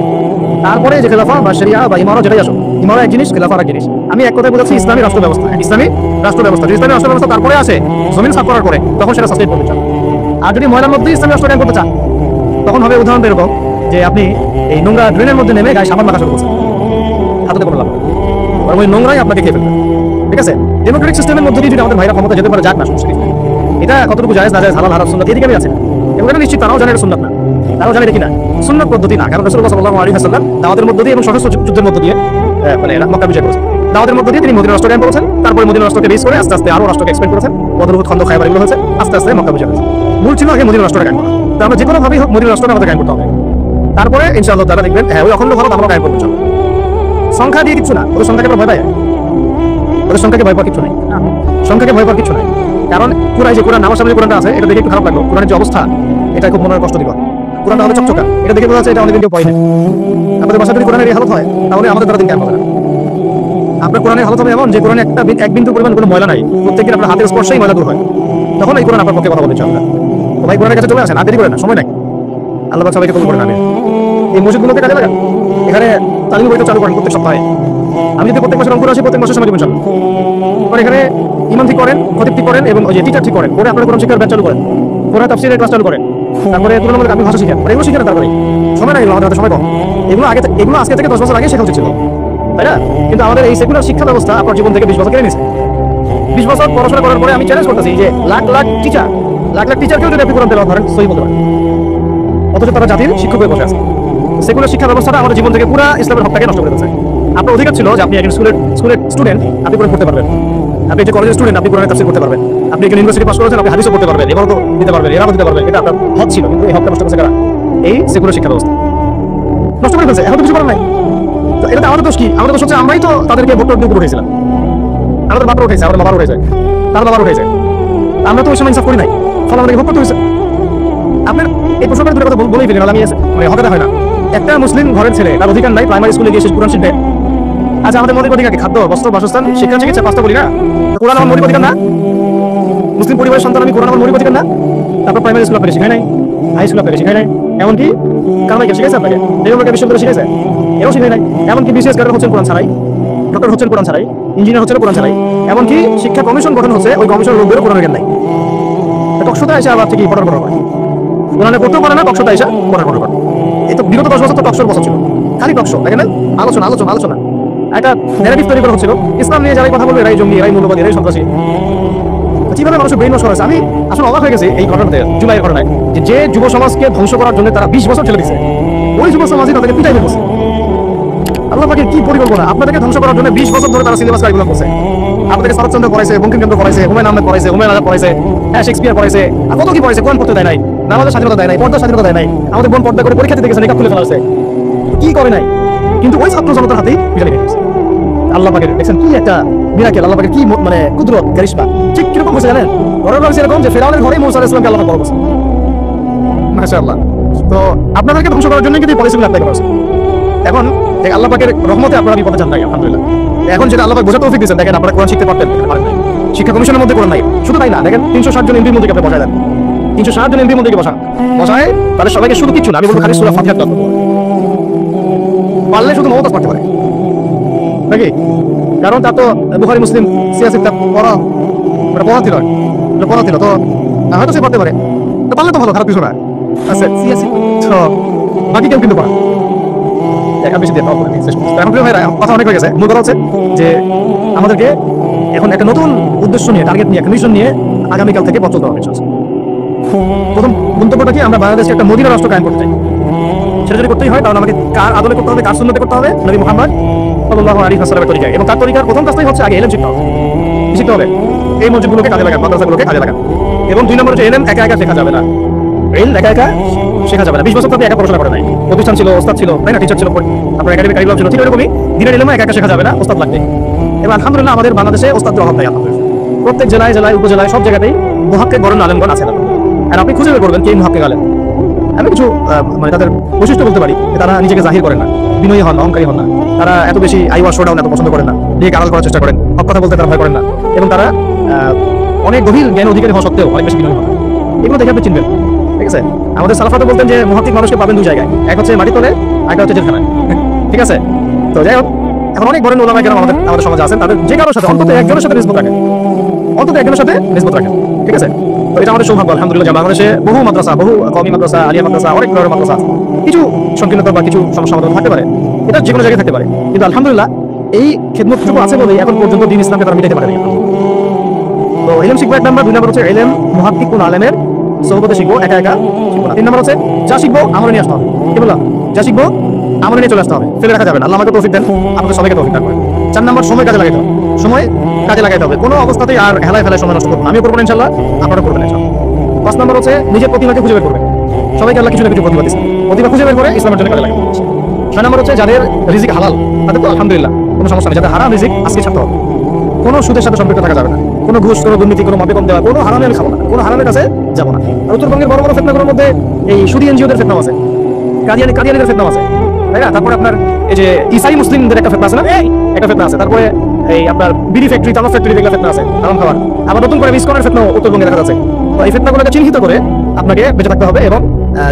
তারপরে যে খেলাফা বা শরিয়া বা ইমারত যেটাই আসো, ইমারত এক জিনিস, খেলাফা এক জিনিস। আমি এক কথায় বলেছি ইসলামী রাষ্ট্র ব্যবস্থা, ইসলামী রাষ্ট্র ব্যবস্থা। ইসলামী রাষ্ট্র ব্যবস্থা তারপরে আসে জমিন সাফ করার পরে, তখন সেটা সাস্টেইন করতে চান। আর যদি ময়লার মধ্যে ইসলামী রাষ্ট্র কায়েম করতে চান, তখন হবে উদাহরণ এরকম যে আপনি এই নোংরা ড্রেনের মধ্যে নেমে গায়ে সাবান মাখা শুরু করছেন, হাতে কোনো লাভ, ওই নোংরাই আপনাকে খেয়ে ফেলবে। ঠিক আছে, ডেমোক্রেটিক সিস্টেমের মধ্যে দিয়ে যদি আমাদের ভাইরা ক্ষমতা যেতে পারে, যাক না, সমস্যা নেই। এটা কতটুকু জায়েজ না জায়েজ, হালাল হারাম, সুন্নাত, এদিকে আমি আছে না, এবং এটা নিশ্চিত তারাও জানে এটা সুন্নাত না, তারাও জানে এটা কিনা সুন্নাত পদ্ধতি না। কারণ রাসূলুল্লাহ সাল্লাল্লাহু আলাইহি ওয়াসাল্লাম দাওয়াতের মধ্য দিয়ে এবং সশস্ত্র যুদ্ধের মধ্য দিয়ে মানে মক্কা বিজয় করেছেন। দাওয়াতের মধ্য দিয়ে তিনি মদিনা রাষ্ট্র কায়েম করেছেন, তারপরে মদিনা রাষ্ট্রকে বেস করে আস্তে আস্তে আরো রাষ্ট্রকে এক্সপেন্ড করেছেন। বদর, উহুদ, খন্দক, খায়বার এগুলো হয়েছে, আস্তে আস্তে মক্কা বিজয় করেছেন। মূল ছিল আগে মদিনা রাষ্ট্রটা কায়েম করা। তো আমরা যে কোনো ভাবেই হোক মদিনা রাষ্ট্রটা আমাদের কায়েম করতে হবে। তারপরে ইনশাআল্লাহ তারা দেখবেন হ্যাঁ ওই অখণ্ড ভারত আমরা কায়েম করতে চাই। সংখ্যা দিয়ে কিছু না, ওদের সংখ্যাকে ভয় পায়, ওদের সংখ্যাকে ভয় পাওয়ার কিছু নাই, সংখ্যাকে ভয় পাওয়ার কিছু নাই। কারণ যে কোরআন আমার সামনে কোরআনটা আছে, এটা দেখে একটু খারাপ লাগলো, কোরআনের যে অবস্থা এটা খুব মনের কষ্ট দিবা। কোরআনটা হবে চকচকা, এটা দেখে বোঝা যাচ্ছে এটা অনেকদিন কেউ পাই না। আমাদের বাসা যদি কোরআনের এই হালত হয়, তাহলে আমাদের দ্বারা দিন কায়েম হবে না। আপনার কোরআনের হালত হবে এমন যে কোরআনে এক বিন্দু পরিমাণ কোনো ময়লা নাই, প্রত্যেকদিন আপনার হাতের স্পর্শেই ময়লা দূর হয়, তখন এই কোরআন আপনার পক্ষে কথা বলতে চাবে না। তো ভাই কোরআনের কাছে চলে আসেন, আর দেরি করে না, সময় নাই। আল্লাহ সবাইকে কবুল করে নেন। এই মসজিদগুলোকে কাজে লাগান, এখানে তালিম বইটা চালু করেন প্রত্যেক সপ্তাহে। আমি যদি প্রত্যেক মাসে রংপুর আসি, প্রত্যেক মাসে সময় দেবেন। এখানে ইমাম ঠিক করেন, খতিব ঠিক করেন, এবং ওই যে টিচার ঠিক করেন, করে আপনারা কোরআন শিক্ষার ব্যাচ চালু করেন, কোরআন তাফসীরের ক্লাস চালু করেন, তারপরে তুলনামূলক আপনি ভাষা শিখেন, এগুলো শিখেন। তারপরে সময় নাই, আমাদের হাতে সময় কম। এগুলো আজকে থেকে 10 বছর আগে শেখা উচিত ছিল, তাই না? কিন্তু আমাদের এই সেকুলার শিক্ষা ব্যবস্থা আপনার জীবন থেকে 20 বছর কেড়ে নিয়েছে। 20 বছর পড়াশোনা করার পরে আমি চ্যালেঞ্জ করতেছি যে লাখ লাখ টিচারকেও যদি আপনি কোরআন তেলাওয়াত করেন সহি বলতে পারেন, অথচ তারা জাতির শিক্ষক হয়ে বসে আছে। সেকুলার শিক্ষা ব্যবস্থাটা আমাদের জীবন থেকে পুরো ইসলামের হকটাকে নষ্ট করে দিচ্ছে। আপনার অধিকার ছিল যে আপনি একজন স্কুলের স্টুডেন্ট, আপনি কোরআন পড়তে পারবেন। আপনি যে কলেজের স্টুডেন্ট, আপনি কোরআনের তাফসীর করতে পারবেন। আপনি একজন ইউনিভার্সিটি পাস করেছেন, আপনি হাদিসও পড়তে পারবেন, এবারও তো দিতে পারবেন, এরাও দিতে পারবেন। এটা আপনার হক ছিল, কিন্তু এই হকটা নষ্ট করছে কারা? এই সেকুলার শিক্ষা ব্যবস্থা নষ্ট করে ফেলছে। এখন তো কিছু করার নাই। তো এটা আমাদের দোষ কি? আমাদের দোষ হচ্ছে আমরাই তো তাদেরকে ভোট দিয়ে উপরে উঠেছিলাম। আমাদের বাবার উঠেছে, আমাদের বাবার উঠেছে, তার বাবার উঠেছে। আমরা তো ওই সময় ইনসাফ করি নাই, ফলে আমাদেরকে ভোট করতে হয়েছে। আপনার এই প্রশ্নের দুটো কথা বলেই ফেলেন, আমি হকাতে হয় না। একটা মুসলিম ঘরের ছেলে, তার অধিকার নাই প্রাইমারি স্কুলে গিয়ে শেষ কোরআন শিখবে, আচ্ছা আমাদের মৌলিক অধিকার কি? খাদ্য, বস্ত্র, বাসস্থান, শিক্ষা, চিকিৎসা, পাঁচটা বলি না? কোরআন আমার মৌলিক অধিকার না? মুসলিম পরিবারের সন্তান আমি, কোরআন আমার মৌলিক অধিকার না? তারপর প্রাইমারি স্কুল আপনাকে শিখায় নাই, হাই স্কুল আপনাকে শিখায় নাই, এমনকি কারমাইকে শিখেছে আপনাকে, নিয়মকে বিশ্ববিদ্যালয় শিখেছে, এও শিখায় নাই। এমনকি বিসিএস গার্ডেন হচ্ছেন কোরআন ছাড়াই, ডক্টর হচ্ছেন কোরআন ছাড়াই, ইঞ্জিনিয়ার হচ্ছেন কোরআন ছাড়াই, এমনকি শিক্ষা কমিশন গঠন হচ্ছে, ওই কমিশনের লোকদেরও কোরআন জ্ঞান নাই। টকশোতে এসে আবার থেকে পড়ার করে কোরআনে পড়তেও পারে না, টকশোতে এসে পড়ার করে। এই তো বিগত 10 বছর তো টকশোর বছর ছিল, খালি টকশো, দেখেন না? আলোচনা আলোচনা আলোচনা, একটা ন্যারেটিভ তৈরি করা হচ্ছিল ইসলাম নিয়ে। যারাই কথা বলবে এরাই জঙ্গি, এরাই মৌলবাদী, এরাই সন্ত্রাসী। কিভাবে মানুষের ব্রেন ওয়াশ করা হয়েছে, আমি আসলে অবাক হয়ে গেছি এই ঘটনাতে, জুলাইয়ের ঘটনায়, যে যুব সমাজকে ধ্বংস করার জন্য তারা 20 বছর ঠেলে দিচ্ছে, ওই যুব সমাজই তাদেরকে পিটাই করছে। আল্লাহ পাকের কি পরিকল্পনা! আপনাদেরকে ধ্বংস করার জন্য 20 বছর ধরে তারা সিলেবাস কারিকুলাম করছে। আপনাদেরকে শরৎচন্দ্র পড়াইছে, বঙ্কিমচন্দ্র পড়াইছে, হুমায়ুন আহমেদ পড়াইছে, হুমায়ুন আজাদ পড়াইছে, হ্যাঁ শেক্সপিয়ার পড়াইছে, আর কত কি পড়াইছে। কোরআন পড়তে দেয় নাই, নামাজের স্বাধীনতা দেয় নাই, পর্দার স্বাধীনতা দেয় নাই। আমাদের বোন পর্দা করে পরীক্ষা দিতে গেছে, নিকাব খুলে ফেলা হয়েছে, কি করে নাই। কিন্তু ওই ছাত্র জনতার হাতেই পিটাই গেছে। আল্লাহ পাকের দেখছেন কি একটা মিরাকেল, আল্লাহ পাকের কি মানে কুদরত, কারিশমা। ঠিক কিরকম হয়েছে জানেন? ঘটনা হয়েছে এরকম যে ফেরাউনের ঘরে মুসা আলাইহিস সালামকে আল্লাহ পাক বড় করছে, মাশাআল্লাহ। তো আপনাদেরকে ধ্বংস করার জন্য কিন্তু এই পলিসিগুলো অ্যাপ্লাই করা হয়েছে। এখন আল্লাহ পাকের রহমতে আপনারা বিপদে যান নাই, আলহামদুলিল্লাহ। এখন যেটা আল্লাহ পাক বোঝা তৌফিক দিয়েছেন, দেখেন আপনারা কোরআন শিখতে পারতেন, পারেন নাই। শিক্ষা কমিশনের মধ্যে কোরআন নাই। শুধু তাই না, দেখেন 360 জন এমপির মধ্যে আপনি বসায় দেন, 360 জন এমপির মধ্যে বসায় তাদের সবাইকে শুধু কিছু না, আমি বলবো খালি সূরা ফাতিহা পড়তে পারলে শুধু মওতাজ পড়তে পারে নাকি? কারণ তা তো বুখারী মুসলিম সিয়াসিত পড়া ছিল, তো হয়তো সে পড়তে পারে, তো পারলে তো ভালো, খারাপ কিছু না। আচ্ছা সিয়াসিত তো বাকি কেউ কিন্তু পারে। কথা অনেক হয়ে গেছে। মূল কথা হচ্ছে যে আমাদেরকে এখন একটা নতুন উদ্দেশ্য নিয়ে, টার্গেট নিয়ে, একটা মিশন নিয়ে আগামীকাল থেকে পথ চলতে হবে। প্রথম গন্তব্যটা কি? আমরা বাংলাদেশে একটা মদিনা রাষ্ট্র কায়েম করতে চাই। সেটা যদি করতেই হয় তাহলে আমাকে কার আদলে করতে হবে, কার সুন্নতে করতে হবে? নবী মুহাম্মদ সাল্লাল্লাহু আলাইহি ওয়াসাল্লামের তরিকায়। এবং তার তরিকার প্রথম কাজটাই হচ্ছে আগে ইলম শিখতে হবে। এই মসজিদগুলোকে কাজে লাগান, মাদ্রাসাগুলোকে কাজে লাগান। এবং 2 নম্বর হচ্ছে ইলম একা একা শেখা যাবে না। ইলম একা একা শেখা যাবে না। 20 বছর আপনি একা পড়াশোনা করেন নাই, প্রতিষ্ঠান ছিল, ওস্তাদ ছিল, তাই না? টিচার ছিল, আপনার একাডেমিক কারিকুলাম ছিল, ঠিক এরকমই দিনের ইলম একা একা শেখা যাবে না, ওস্তাদ লাগবে। এবং আলহামদুলিল্লাহ আমাদের বাংলাদেশে ওস্তাদের অভাব নাই। প্রত্যেক জেলায় জেলায় উপজেলায় সব জায়গাতেই মুহাক্কিক বড় আলেমগণ আছে। আর আপনি খুঁজে বের করবেন কে মুহাক্কিক আলেম। আমি কিছু মানে তাদের বৈশিষ্ট্য বলতে পারি, তারা নিজেকে জাহির করেন না, বিনয়ী হন, অহংকারী হন না, তারা এত বেশি আইওয়া শোডাউন এত পছন্দ করেন না, নিজেকে আড়াল করার চেষ্টা করেন, হক কথা বলতে তারা ভয় করেন না, এবং তারা অনেক গভীর জ্ঞান অধিকারী হওয়া সত্ত্বেও অনেক বেশি বিনয়ী হন। এগুলো দেখে আপনি চিনবেন, ঠিক আছে? আমাদের সালাফাতে বলতেন যে মুহাক্কিক মানুষকে পাবেন 2 জায়গায়, এক হচ্ছে মাটি তলে, আরেকটা হচ্ছে জেলখানায়, ঠিক আছে? তো যাই হোক, এখন অনেক বড় ওলামায়ে কেরাম আমাদের সমাজে আছেন, তাদের যে কারোর সাথে অন্তত একজনের সাথে নিসবত রাখেন, ঠিক আছে? তো এটা আমাদের সৌভাগ্য আলহামদুলিল্লাহ। বাংলাদেশে বহু মাদ্রাসা, বহু কওমি মাদ্রাসা, আলিয়া মাদ্রাসা, অনেক ধরনের মাদ্রাসা, কিছু সংকীর্ণতা বা কিছু সমস্যা আমাদের থাকতে পারে, এটা যে কোনো জায়গায় থাকতে পারে, কিন্তু আলহামদুলিল্লাহ এই খেদমতটুকু আছে বলেই এখন পর্যন্ত দ্বীন ইসলামকে তারা মিটাইতে পারে। তো ইলম শিখবো 1 নম্বর, 2 নম্বর হচ্ছে ইলম মুহাক্কিক কোন আলেমের সোহবতে শিখবো, একা একা শিখবো না। 3 নম্বর হচ্ছে যা শিখবো আমলে নিয়ে আসতে হবে। কি বললাম? যা শিখবো আমলে নিয়ে চলে আসতে হবে, ফেলে রাখা যাবে না। আল্লাহ আমাকে তৌফিক দেন, আমাদের সবাইকে তৌফিক দান করেন। 4 নম্বর সময় কাজে লাগাইতে হবে, সময় কাজে লাগাইতে হবে, কোনো অবস্থাতেই আর হেলায় ফেলায় সময় নষ্ট করবো না। আমিও করবো না ইনশাআল্লাহ, আপনারা করবেন ইনশাআল্লাহ। 5 নম্বর হচ্ছে নিজের প্রতিভাকে খুঁজে বের করবেন। সবাইকে আল্লাহ কিছু না কিছু প্রতিভা দিয়েছে, প্রতিভা খুঁজে বের করে ইসলামের জন্য কাজে লাগাবেন। 6 নম্বর হচ্ছে যাদের রিজিক হালাল তাদের তো আলহামদুলিল্লাহ কোনো সমস্যা নেই, যাদের হারাম রিজিক আজকে ছাড়তে হবে। কোনো সুদের সাথে সম্পৃক্ত থাকা যাবে না, কোনো ঘুষ, কোনো দুর্নীতি, কোনো মাপে কম দেওয়া, কোনো হারামে আমি খাবো না, কোনো হারামের কাছে যাবো না। আর উত্তরবঙ্গের বড় বড় ফেতনাগুলোর মধ্যে এই সুদী এনজিওদের ফেতনা আছে, কাদিয়ানিদের ফেতনা আছে, তাই না? তারপরে আপনার এই যে ইসাই মুসলিমদের একটা ফেতনা আছে না, একটা ফেতনা আছে। তারপরে এই আপনার বিড়ি ফ্যাক্টরি, তামাক ফ্যাক্টরি দেখলে ফেতনা আছে, হারাম খাবার। আবার নতুন করে মিসকনের ফেতনা উত্তরবঙ্গে দেখা যাচ্ছে। তো এই ফেতনাগুলোকে চিহ্নিত করে আপনাকে বেঁচে থাকতে হবে এবং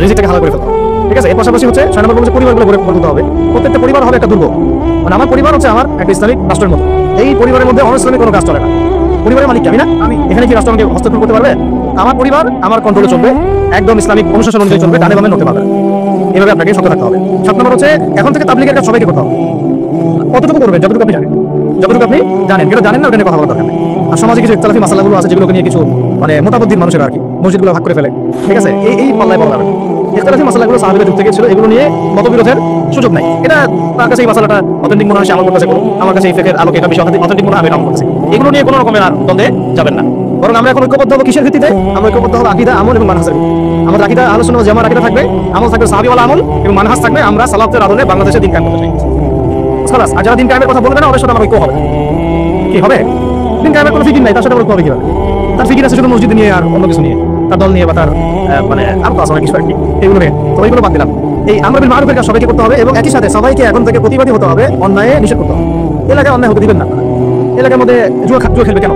রিজিকটাকে হালাল করে ফেলতে হবে, ঠিক আছে? এর পাশাপাশি হচ্ছে 6 নম্বর হচ্ছে পরিবারগুলো গড়ে তুলতে হবে। প্রত্যেকটা পরিবার হবে একটা দুর্গ, মানে আমার পরিবার হচ্ছে আমার একটা ইসলামিক রাষ্ট্রের মতো। এই পরিবারের মধ্যে অনইসলামিক কোনো কাজ চলে না। পরিবারের মালিক আমি না, আমি এখানে কি রাষ্ট্র আমাকে হস্তক্ষেপ করতে পারবে? আমার পরিবার আমার কন্ট্রোলে চলবে, একদম ইসলামিক অনুশাসন অনুযায়ী চলবে, ডানে বামে নড়তে পারবে। এভাবে আপনাকে সতর্ক থাকতে হবে। 7 নম্বর হচ্ছে এখন থেকে তাবলীগের কাজ সবাইকে করতে হবে। কতটুকু করবেন? যতটুকু আপনি জানেন, যেটা জানেন না ওটা নিয়ে কথা বলার দরকার নেই। আর সমাজে কিছু ইখতিলাফি মাসালাগুলো আছে যেগুলোকে নিয়ে কিছু মানে মোটাবদ্দিন মানুষের আর কি মসজিদগুলো ভাগ করে ফেলে, ঠিক আছে? এই পাল্লায় পড়া যাবে। ইখতিলাফি মাসালাগুলো সাহাবীরা যুক্ত গিয়েছিল, এগুলো নিয়ে মতবিরোধের সুযোগ নাই। এটা তার কাছে এই মাসালাটা অথেন্টিক মনে হয়, সে আমল করতেছে, আমার কাছে এই ফিকহের আলোকে এটা বেশি অথেন্টিক মনে হয়, আমি আমল করতেছি। এগুলো নিয়ে কোনো রকমের আর দ্বন্দ্বে যাবেন না। বরং আমরা এখন ঐক্যবদ্ধ হবো কিসের ভিত্তিতে? আমরা ঐক্যবদ্ধ হবো আকীদা, আমল এবং মানহাজের ভিত্তিতে। আমাদের আকীদা আহলে সুন্নাহ ওয়াল জামাআর আকীদা থাকবে, আমল থাকবে সাহাবীওয়ালা আমল, এবং মানহাজ থাকবে আমরা সালাফের আদলে বাংলাদেশে দিন কায়েম করতে চাই। খালাস। আর যারা দিন কায়েমের কথা বলবে না ওদের সাথে আমার ঐক্য হবে কি হবে? দিন কায়েমের কোনো ফিকির নাই, তার সাথে ঐক্য হবে কিভাবে? তার ফিকির আছে শুধু মসজিদ নিয়ে আর অন্য কিছু নিয়ে, তার দল নিয়ে বা তার মানে আরো তো আছে অনেক কিছু আর কি, এগুলো নিয়ে। তো এইগুলো বাদ দিলাম। এই আমর বিল মারুফের কাজ সবাইকে করতে হবে এবং একই সাথে সবাইকে এখন থেকে প্রতিবাদী হতে হবে, অন্যায় নিষেধ করতে হবে। এলাকায় অন্যায় হতে দিবেন না। এলাকার মধ্যে জুয়া খেলবে কেন?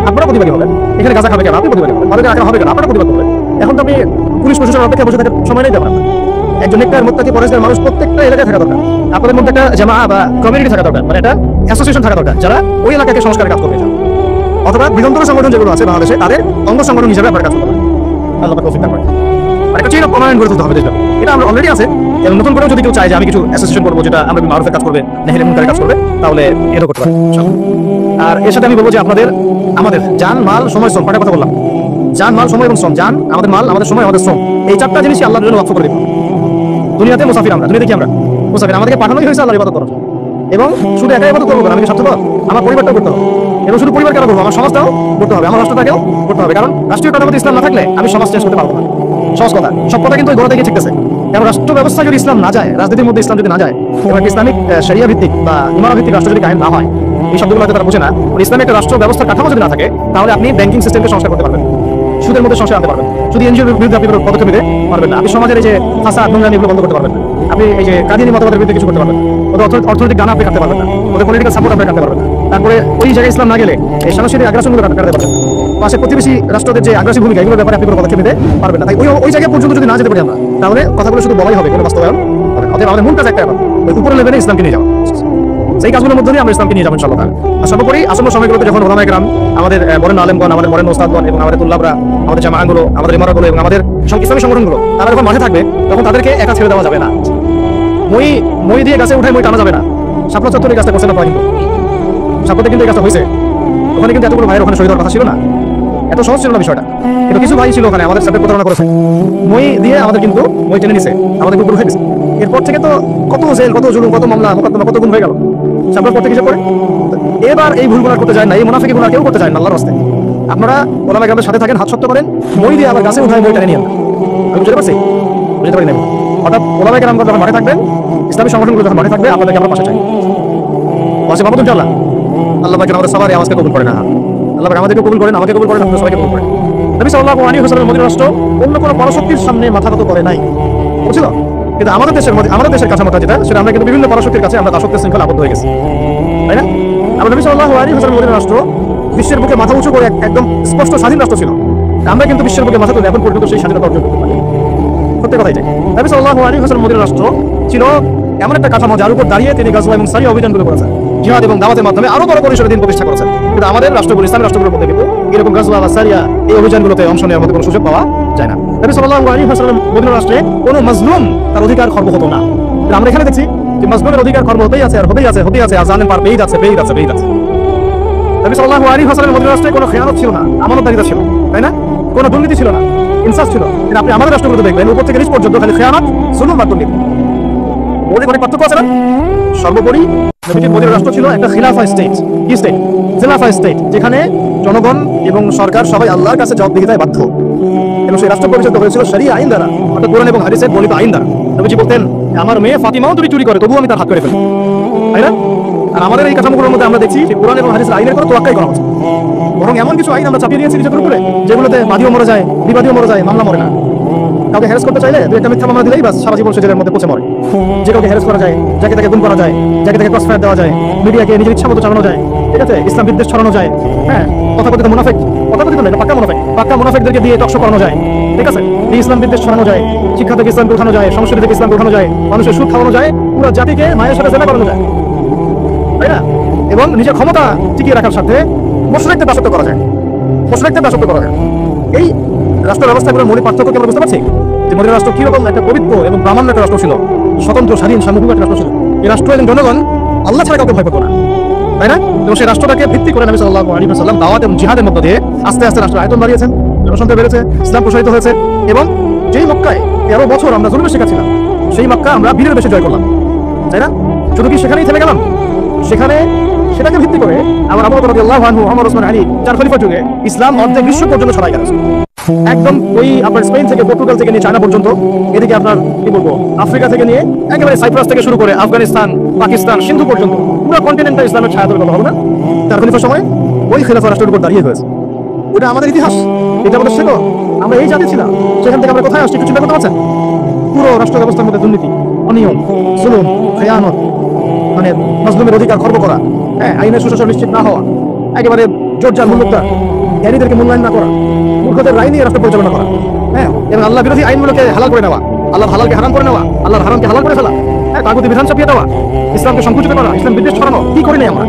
আপনারা প্রতিবাদী হবেন। এখানে গাঁজা খাবে কেন? আপনি প্রতিবাদী হবেন। তাদেরকে রাখা হবে কেন? আপনারা প্রতিবাদ করবেন। এখন তো আপনি পুলিশ প্রশাসনের অপেক্ষা বসে থাকার সময় নেই দেবেন। একজন নেককার মুত্তাকি পরেশগার মানুষ প্রত্যেকটা এলাকায় থাকা দরকার। আপনাদের মধ্যে একটা জামা বা কমিউনিটি থাকা দরকার, মানে একটা অ্যাসোসিয়েশন থাকা দরকার, যারা ওই এলাকাকে সংস্কারের কাজ করতে চান। অথবা বৃহত্তর সংগঠন যেগুলো আছে বাংলাদেশে, তাদের অঙ্গ সংগঠন হিসেবে আপনারা কাজ করতে পারেন। আল্লাহ পাক তৌফিক দান করেন। একটা চেইন অফ কমান্ড গড়ে তুলতে হবে দেশটা। এটা আমরা অলরেডি আছে, এবং নতুন করে যদি কেউ চায় যে আমি কিছু অ্যাসোসিয়েশন করবো যেটা আমরা মারুফের কাজ করবে, নেহেলে মুনকারের কাজ করবে, তাহলে এটাও করতে পারেন। আর এর সাথে আমি বলবো যে আমাদের জান, মাল, সময়, শ্রম, কয়টা কথা বললাম? জান, মাল, সময় এবং শ্রম। জান আমাদের, মাল আমাদের, সময় আমাদের, শ্রম, এই চারটা জিনিসই আল্লাহর জন্য ওয়াকফ করে দিব। দুনিয়াতে মুসাফির আমরা, দুনিয়াতে কি আমরা মুসাফির। আমাদেরকে পাঠানোই হয়েছে আল্লাহর ইবাদত করার জন্য। এবং শুধু একাই ইবাদত করবো না, আমি কি স্বার্থপর? আমার পরিবারটাও করতে হবে। এবং শুধু পরিবার কেন করবো, আমার সমাজটাও করতে হবে, আমার রাষ্ট্রটাকেও করতে হবে। কারণ রাষ্ট্রীয় কাঠামোতে ইসলাম না থাকলে আমি সমাজ চেঞ্জ করতে পারবো না। সহজ কথা, সব কথা কিন্তু ওই গোড়া থেকে শিখতেছে। কারণ রাষ্ট্র ব্যবস্থা যদি ইসলাম না যায়, রাজনীতির মধ্যে ইসলাম যদি না যায়, এবং একটা ইসলামিক শরিয়া ভিত্তিক বা ইমামা ভিত্তিক রাষ্ট্র যদি কায়েম না হয়, এই শব্দগুলো হয়তো তারা বোঝে না। ইসলামিক একটা রাষ্ট্র ব্যবস্থার কাঠামো যদি না থাকে, তাহলে আপনি ব্যাংকিং সিস্টেমকে সংস্কার করতে পারবেন, সুদের মধ্যে সংস্কার আনতে পারবেন, শুধু এনজিওর বিরুদ্ধে আপনি পদক্ষেপ নিতে পারবেন না, আপনি সমাজের এই যে ফাসাদ নোংরামি এগুলো বন্ধ করতে পারবেন না, আপনি এই যে কাদিনী মতবাদের বিরুদ্ধে কিছু করতে পারবেন না, ওদের অর্থনৈতিক দানা আপনি কাটতে পারবেন না, ওদের পলিটিক্যাল সাপোর্ট আপনি কাটতে পারবেন না। তারপরে ওই জায়গায় ইসলাম না গেলে এই সাংস্কৃতিক আগ্রাসনগুলো কাটতে পারবেন। পাশে প্রতিবেশী রাষ্ট্রদের যে আগ্রাসী ভূমিকা, এগুলোর ব্যাপারে আপনি কোনো পদক্ষেপ নিতে পারবেন না। তাই ওই জায়গায় পর্যন্ত যদি না যেতে পারি আমরা, তাহলে কথাগুলো শুধু বলাই হবে, কোনো বাস্তবায়ন হবে না। অতএব আমাদের মূল কাজ একটা, ওই উপরের লেভেলে ইসলামকে নিয়ে যাওয়া। সেই কাজগুলোর মধ্যে দিয়ে আমরা ইসলামকে নিয়ে যাবেন ইনশাআল্লাহ। আর সর্বোপরি আসন্ন সময়গুলোতে যখন ওলামায়ে কেরাম, আমাদের বরেণ্য আলেমগণ, আমাদের বরেণ্য ওস্তাদগণ এবং আমাদের তুল্লাবরা, আমাদের জামাআগুলো, আমাদের ইমারাগুলো এবং আমাদের ইসলামী সংগঠনগুলো, তারা যখন মাঠে থাকবে, তখন তাদেরকে একা ছেড়ে দেওয়া যাবে না। মই দিয়ে গাছে উঠায় মই টানা যাবে না। শাপলা চত্বরে গাছটা করছে না, কিন্তু শাপলাতে কিন্তু এই গাছটা হয়েছে। ওখানে কিন্তু এতগুলো ভাইয়ের ওখানে শহীদ হওয়ার কথা ছিল না, এত সহজ ছিল না বিষয়টা। কিন্তু কিছু ভাই ছিল ওখানে, আমাদের সাথে প্রতারণা করেছে, মই দিয়ে আমাদের কিন্তু মই টেনে নিছে, আমাদের উপর হয়ে গেছে। এরপর থেকে তো কত জেল, কত জুলুম, কত মামলা, কত গুণ হয়ে গেল। সাপলার পর থেকে হিসেবে করে এবার এই ভুলগুলো করতে যায় না, এই মুনাফিকি গুলো কেউ করতে চায় না আল্লাহর রাস্তায়। আপনারা ওলামায়ে কেরামের সাথে থাকেন, হাত শক্ত করেন, মই দিয়ে আবার গাছে উঠায় মই টেনে নিয়ে আন। আমি বুঝতে পারছি, বুঝতে পারি না। অর্থাৎ ওলামায়ে কেরাম যখন মাঠে থাকবেন, ইসলামী সংগঠনগুলো যখন মাঠে থাকবে, আপনাদেরকে আমরা পাশে চাই। পাশে পাবো তো ইনশাআল্লাহ। আল্লাহ পাক আমাদের সবার আওয়াজকে কবুল করেন। আল্লাহ পাক আমাদেরকে কবুল করেন, আমাকে কবুল করেন, আপনাদের সবাইকে কবুল করেন। নবী সাল্লাল্লাহু আলাইহি ওয়াসাল্লামের মদিনা রাষ্ট্র অন্য কোনো পরাশক্তির সামনে মাথা নত করে নাই, বুঝছিল? কিন্তু আমাদের দেশের কাঠামোটা যেটা, সেটা আমরা কিন্তু বিভিন্ন পরাশক্তির কাছে আমরা দাসত্বের শৃঙ্খলা আবদ্ধ হয়ে গেছি, তাই না? আমরা নবী সাল্লাল্লাহু আলাইহি ওয়াসাল্লামের মদিনা রাষ্ট্র বিশ্বের বুকে মাথা উঁচু করে একদম স্পষ্ট স্বাধীন রাষ্ট্র ছিল। আমরা কিন্তু বিশ্বের বুকে মাথা তুলে এখন পর্যন্ত সেই স্বাধীনতা অর্জন করতে পারি। সত্যি কথাই চাই। নবী সাল্লাল্লাহু আলাইহি ওয়াসাল্লামের মদিনা রাষ্ট্র ছিল এমন একটা কাঠামো যার উপর দাঁড়িয়ে তিনি গাজওয়া এবং সারিয়া অভিযানগুলো করেছেন, জিহাদ এবং দাওয়াতের মাধ্যমে আরো বড় পরিসরে দিন প্রতিষ্ঠা করেছেন। কিন্তু আমাদের রাষ্ট্রগুলো, ইসলামী রাষ্ট্রগুলোর মধ্যে কিন্তু এরকম গাজওয়া বা সারিয়া এই অভিযানগুলোতে অংশ নেওয়ার মতো কোনো সুযোগ পাওয়া যায় না। নবী সাল্লাল্লাহু আলাইহি ওয়াসাল্লাম মদিনা রাষ্ট্রে কোনো মাজলুম তার অধিকার খর্ব হতো না। আমরা এখানে দেখছি যে মাজলুমের অধিকার খর্ব হতেই আছে, আর হতেই আছে, আর জানেন পার পেয়ে যাচ্ছে। নবী সাল্লাল্লাহু আলাইহি ওয়াসাল্লামের মদিনা রাষ্ট্রে কোনো খেয়ানত ছিল না, আমানতদারিতা ছিল, তাই না? কোনো দুর্নীতি ছিল না, ইনসাফ ছিল। কিন্তু আপনি আমাদের রাষ্ট্রগুলোতে দেখবেন উপর থেকে নিচ পর্যন্ত খালি খেয়ানত, জুলুম আর দুর্নীতি। অনেক পার্থক্য আছে না? সর্বোপরি নবীজির মদিনা রাষ্ট্র ছিল একটা খিলাফা স্টেট। কি স্টেট? খিলাফা স্টেট, যেখানে জনগণ এবং সরকার সবাই আল্লাহর কাছে জবাবদিহিতায় বাধ্য। এবং সেই রাষ্ট্র পরিচালিত হয়েছিল শরিয়া আইন দ্বারা, অর্থাৎ কোরআন এবং হাদিসের বর্ণিত আইন দ্বারা। নবীজি বলতেন, আমার মেয়ে ফাতিমাও যদি চুরি করে তবুও আমি তার হাত করে ফেলবো, তাই না? আর আমাদের এই কাঠামোগুলোর মধ্যে আমরা দেখছি যে কোরআন এবং হাদিসের আইনের কোনো তোয়াক্কাই করা হচ্ছে, বরং এমন কিছু আইন আমরা চাপিয়ে দিয়েছি নিজেদের উপরে, যেগুলোতে বাদীও মরে যায়, বিবাদীও মরে যায়, মামলা মরে না। কাউকে হ্যারাস করতে চাইলে দুই একটা মিথ্যা মামলা দিলেই বাস সারা জীবন সে জেলের মধ্যে পচে মরে। যে কাউকে হ্যারাস করা যায়, যাকে তাকে গুম করা যায়, যাকে তাকে ক্রসফায়ার দেওয়া যায়, মিডিয়াকে নিজের ইচ্ছা মতো চালানো যায়, ঠিক আছে? ইসলাম বিদ্বেষ ছড়ানো যায়, হ্যাঁ, তথাকথিত মুনাফিক, তথাকথিত নয়, পাক্কা মুনাফিকদেরকে দিয়ে টকশো করানো যায়, ঠিক আছে? ইসলাম বিদ্বেষ ছড়ানো যায়, শিক্ষা থেকে ইসলামকে উঠানো যায়, সংস্কৃতি থেকে ইসলামকে উঠানো যায়, মানুষের সুদ খাওয়ানো যায়, পুরো জাতিকে মায়ের সাথে জেনা করানো যায়, তাই না? এবং নিজের ক্ষমতা টিকিয়ে রাখার সাথে মুশরিকদের দাসত্ব করা যায়, এই রাষ্ট্র ব্যবস্থাগুলোর মৌলিক পার্থক্য কি আমরা বুঝতে পারছি? যে মদিনা রাষ্ট্র কিরকম একটা পবিত্র এবং প্রামাণ্য একটা রাষ্ট্র ছিল, স্বতন্ত্র, স্বাধীন, সামগ্রিক একটা রাষ্ট্র ছিল। এই রাষ্ট্র এবং জনগণ আল্লাহ ছাড়া কাউকে ভয় পেত না, তাই না? এবং সেই রাষ্ট্রটাকে ভিত্তি করে নবী সাল্লাল্লাহু আলাইহি ওয়াসাল্লাম দাওয়াত এবং জিহাদের মধ্য দিয়ে আস্তে আস্তে রাষ্ট্রের আয়তন বাড়িয়েছেন, জনসংখ্যা বেড়েছে, ইসলাম প্রসারিত হয়েছে। এবং যেই মক্কায় 13 বছর আমরা জুলুমের শিকার ছিলাম, সেই মক্কা আমরা বীরের বেশে জয় করলাম, তাই না? শুধু কি সেখানেই থেমে গেলাম? সেটাকে ভিত্তি করে আবার আবু বকর রাদিয়াল্লাহু আনহু, ওমর, ওসমান, আলী 4 খলিফার যুগে ইসলাম অর্ধেক বিশ্ব পর্যন্ত ছড়াই গেছে। একদম ওই আপনার স্পেন থেকে, পর্তুগাল থেকে নিয়ে চায়না পর্যন্ত, এদিকে আপনার কি বলবো আফ্রিকা থেকে নিয়ে একেবারে সাইপ্রাস থেকে শুরু করে আফগানিস্তান, পাকিস্তান, সিন্ধু পর্যন্ত পুরো কন্টিনেন্টটা ইসলামের ছায়াতলে কথা হবে না? 4 খলিফার সময় ওই খেলাফা রাষ্ট্রের উপর দাঁড়িয়ে হয়েছে। ওটা আমাদের ইতিহাস, এটা আমাদের শেখো। আমরা এই জাতি ছিলাম, সেখান থেকে আমরা কোথায় আসছি একটু চিন্তা করতে পারছেন? পুরো রাষ্ট্র ব্যবস্থার মধ্যে দুর্নীতি, অনিয়ম, জুলুম, খেয়ানত, মানে মাজলুমের অধিকার খর্ব করা, হ্যাঁ, আইনের সুশাসন নিশ্চিত না হওয়া, একেবারে জোরজার মূল্যটা, জ্ঞানীদেরকে মূল্যায়ন না করা, মূর্খদের রায় নিয়ে রাষ্ট্র পরিচালনা করা, হ্যাঁ, এবং আল্লাহ বিরোধী আইনগুলোকে হালাল করে নেওয়া, আল্লাহর হালালকে হারাম করে নেওয়া, আল্লাহর হারামকে হালাল করে ফেলা, হ্যাঁ, তাগুতি বিধান চাপিয়ে দেওয়া, ইসলামকে সংকুচিত করা, ইসলাম বিদ্বেষ ছড়ানো, কি করি নাই আমরা,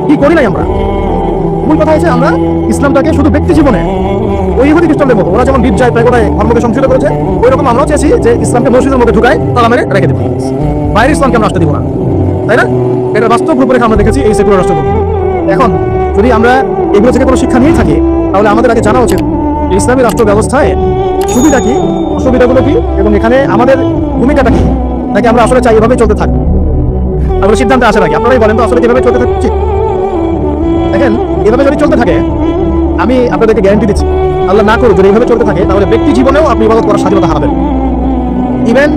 কি করি নাই আমরা? মূল কথা হচ্ছে আমরা ইসলামটাকে শুধু ব্যক্তি জীবনে ওই ইহুদি খ্রিস্টানদের মতো ওরা যেমন গির্জায় প্রায় ধর্মকে সংশোধন করেছে, ওই রকম আমরাও চেয়েছি যে ইসলামকে মসজিদের মধ্যে ঢুকায় তালা মেরে রেখে দেবো, বাইরের ইসলামকে আমরা আসতে দিব না, তাই না? এটা বাস্তব রূপরেখা আমরা দেখেছি এই সেকুলার রাষ্ট্রগুলো। এখন যদি আমরা এগুলো থেকে কোনো শিক্ষা নিয়ে থাকি, তাহলে আমাদের আগে জানা উচিত ইসলামী রাষ্ট্র ব্যবস্থায় সুবিধা কি, অসুবিধাগুলো কি, এবং এখানে আমাদের ভূমিকাটা কি, নাকি আমরা আসলে চাই এভাবেই চলতে থাকি। আমরা সিদ্ধান্তে আসে নাকি আপনারাই বলেন তো আসলে কিভাবে চলতে থাকছি? দেখেন, এভাবে যদি চলতে থাকে, আমি আপনাদেরকে গ্যারান্টি দিচ্ছি, আল্লাহ না করুক যদি এইভাবে চলতে থাকে, তাহলে ব্যক্তি জীবনেও আপনি ইবাদত করার স্বাধীনতা হারাবেন। ইভেন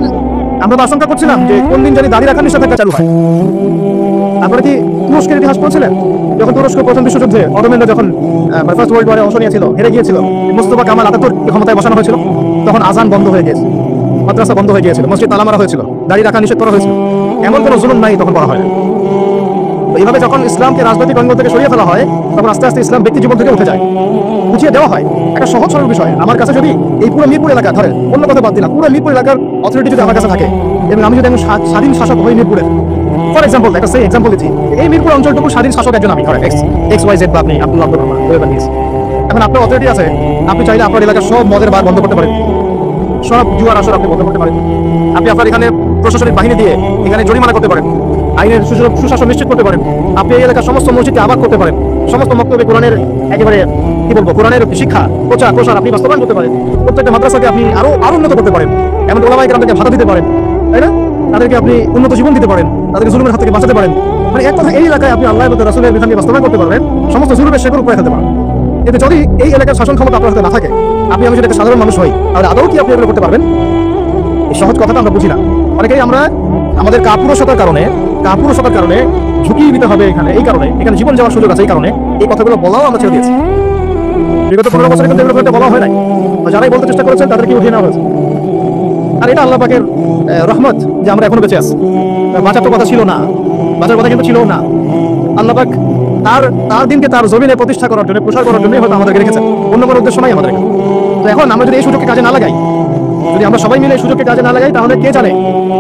আমরা তো আশঙ্কা করছিলাম যে কোন দিন জানি দাড়ি রাখার নিষেধাজ্ঞা চালু হয়। আপনারা কি তুরস্কের ইতিহাস পড়ছিলেন? যখন তুরস্ক প্রথম বিশ্বযুদ্ধে অটোমেনরা যখন ফার্স্ট ওয়ার্ল্ড ওয়ারে অংশ নিয়েছিল, হেরে গিয়েছিল, মোস্তফা কামাল আতাতুর্ক ক্ষমতায় বসানো হয়েছিল, তখন আজান বন্ধ হয়ে গিয়েছে, মাদ্রাসা বন্ধ হয়ে গিয়েছিল, মসজিদ তালা মারা হয়েছিল, দাড়ি রাখা নিষেধ করা হয়েছিল। এমন কোনো জুলুম নাই তখন করা হয়। এইভাবে যখন ইসলামকে রাজনৈতিক অঙ্গ থেকে সরিয়ে ফেলা হয়, তখন আস্তে আস্তে ইসলাম ব্যক্তি জীবন থেকে উঠে যায়, বুঝিয়ে দেওয়া হয়। একটা সহজ সরল বিষয়, আমার কাছে যদি এই পুরো মিরপুর এলাকা, ধরেন অন্য কথা বাদ দিলাম, পুরো মিরপুর এলাকার অথরিটি যদি আমার কাছে থাকে, এবং আমি যদি একজন স্বাধীন শাসক হই মিরপুরের, ফর এক্সাম্পল, একটা সেই এক্সাম্পল দিচ্ছি, এই মিরপুর অঞ্চলটুকু স্বাধীন শাসক একজন আমি, ধরেন এক্স ওয়াই জেড, বা আপনি আব্দুল রহমান বানিয়েছি। এখন আপনার অথরিটি আছে, আপনি চাইলে আপনার এলাকার সব মদের বার বন্ধ করতে পারেন, সব জুয়ার আসর আপনি বন্ধ করতে পারেন, আপনি আপনার এখানে প্রশাসনিক বাহিনী দিয়ে এখানে জরিমানা করতে পারেন, আইনের সুশাসন নিশ্চিত করতে পারেন, আপনি এই এলাকার সমস্ত মসজিদকে আবাদ করতে পারেন, সমস্ত বক্তব্যে কোরআনের একেবারে কি বলবো, কোরআনের শিক্ষা প্রচার আপনি বাস্তবায়ন করতে পারেন, প্রত্যেকটা মাদ্রাসাকে আপনি আরো উন্নত করতে পারেন, এমন ওলামায়ে কেরামদেরকে ভাতা দিতে পারেন, তাই না? তাদেরকে আপনি উন্নত জীবন দিতে পারেন, তাদেরকে জুলুমের হাত থেকে বাঁচাতে পারেন। মানে এক কথা, এই এলাকায় আপনি আল্লাহ এবং রাসূলের বিধানকে বাস্তবায়ন করতে পারবেন, সমস্ত জুলুমের শেকড় উপরে ফেলতে পারেন। কিন্তু যদি এই এলাকার শাসন ক্ষমতা আপনার হাতে না থাকে, আমি যদি একটা সাধারণ মানুষ হই, তাহলে আদৌ কি আপনি এগুলো করতে পারবেন? এই সহজ কথাটা আমরা বুঝি না। অনেকেই আমরা আমাদের কাপুরুষতার কারণে ঝুঁকি নিতে হবে এখানে জীবন যাওয়ার সুযোগ আছে, এই কারণে এই কথাগুলো বলাও আমরা ছেড়ে দিয়েছি। বিগত 15 বছরে কিন্তু এগুলো বলা হয় নাই, যারাই বলতে চেষ্টা করেছেন তাদেরকে উঠিয়ে নেওয়া হয়েছে। আর এটা আল্লাহ পাকের রহমত যে আমরা এখনো বেঁচে আছি। বাঁচার তো কথা ছিল না, বাঁচার কথা কিন্তু ছিল না। আল্লাহ পাক তার দিনকে তার জমিনে প্রতিষ্ঠা করার জন্য, প্রসার করার জন্যই হয়তো আমাদেরকে রেখেছেন, অন্য কোনো উদ্দেশ্য নাই আমাদের। তো এখন আমরা যদি এই সুযোগকে কাজে না লাগাই, যদি আমরা সবাই মিলে এই সুযোগকে কাজে না লাগাই, তাহলে কে জানে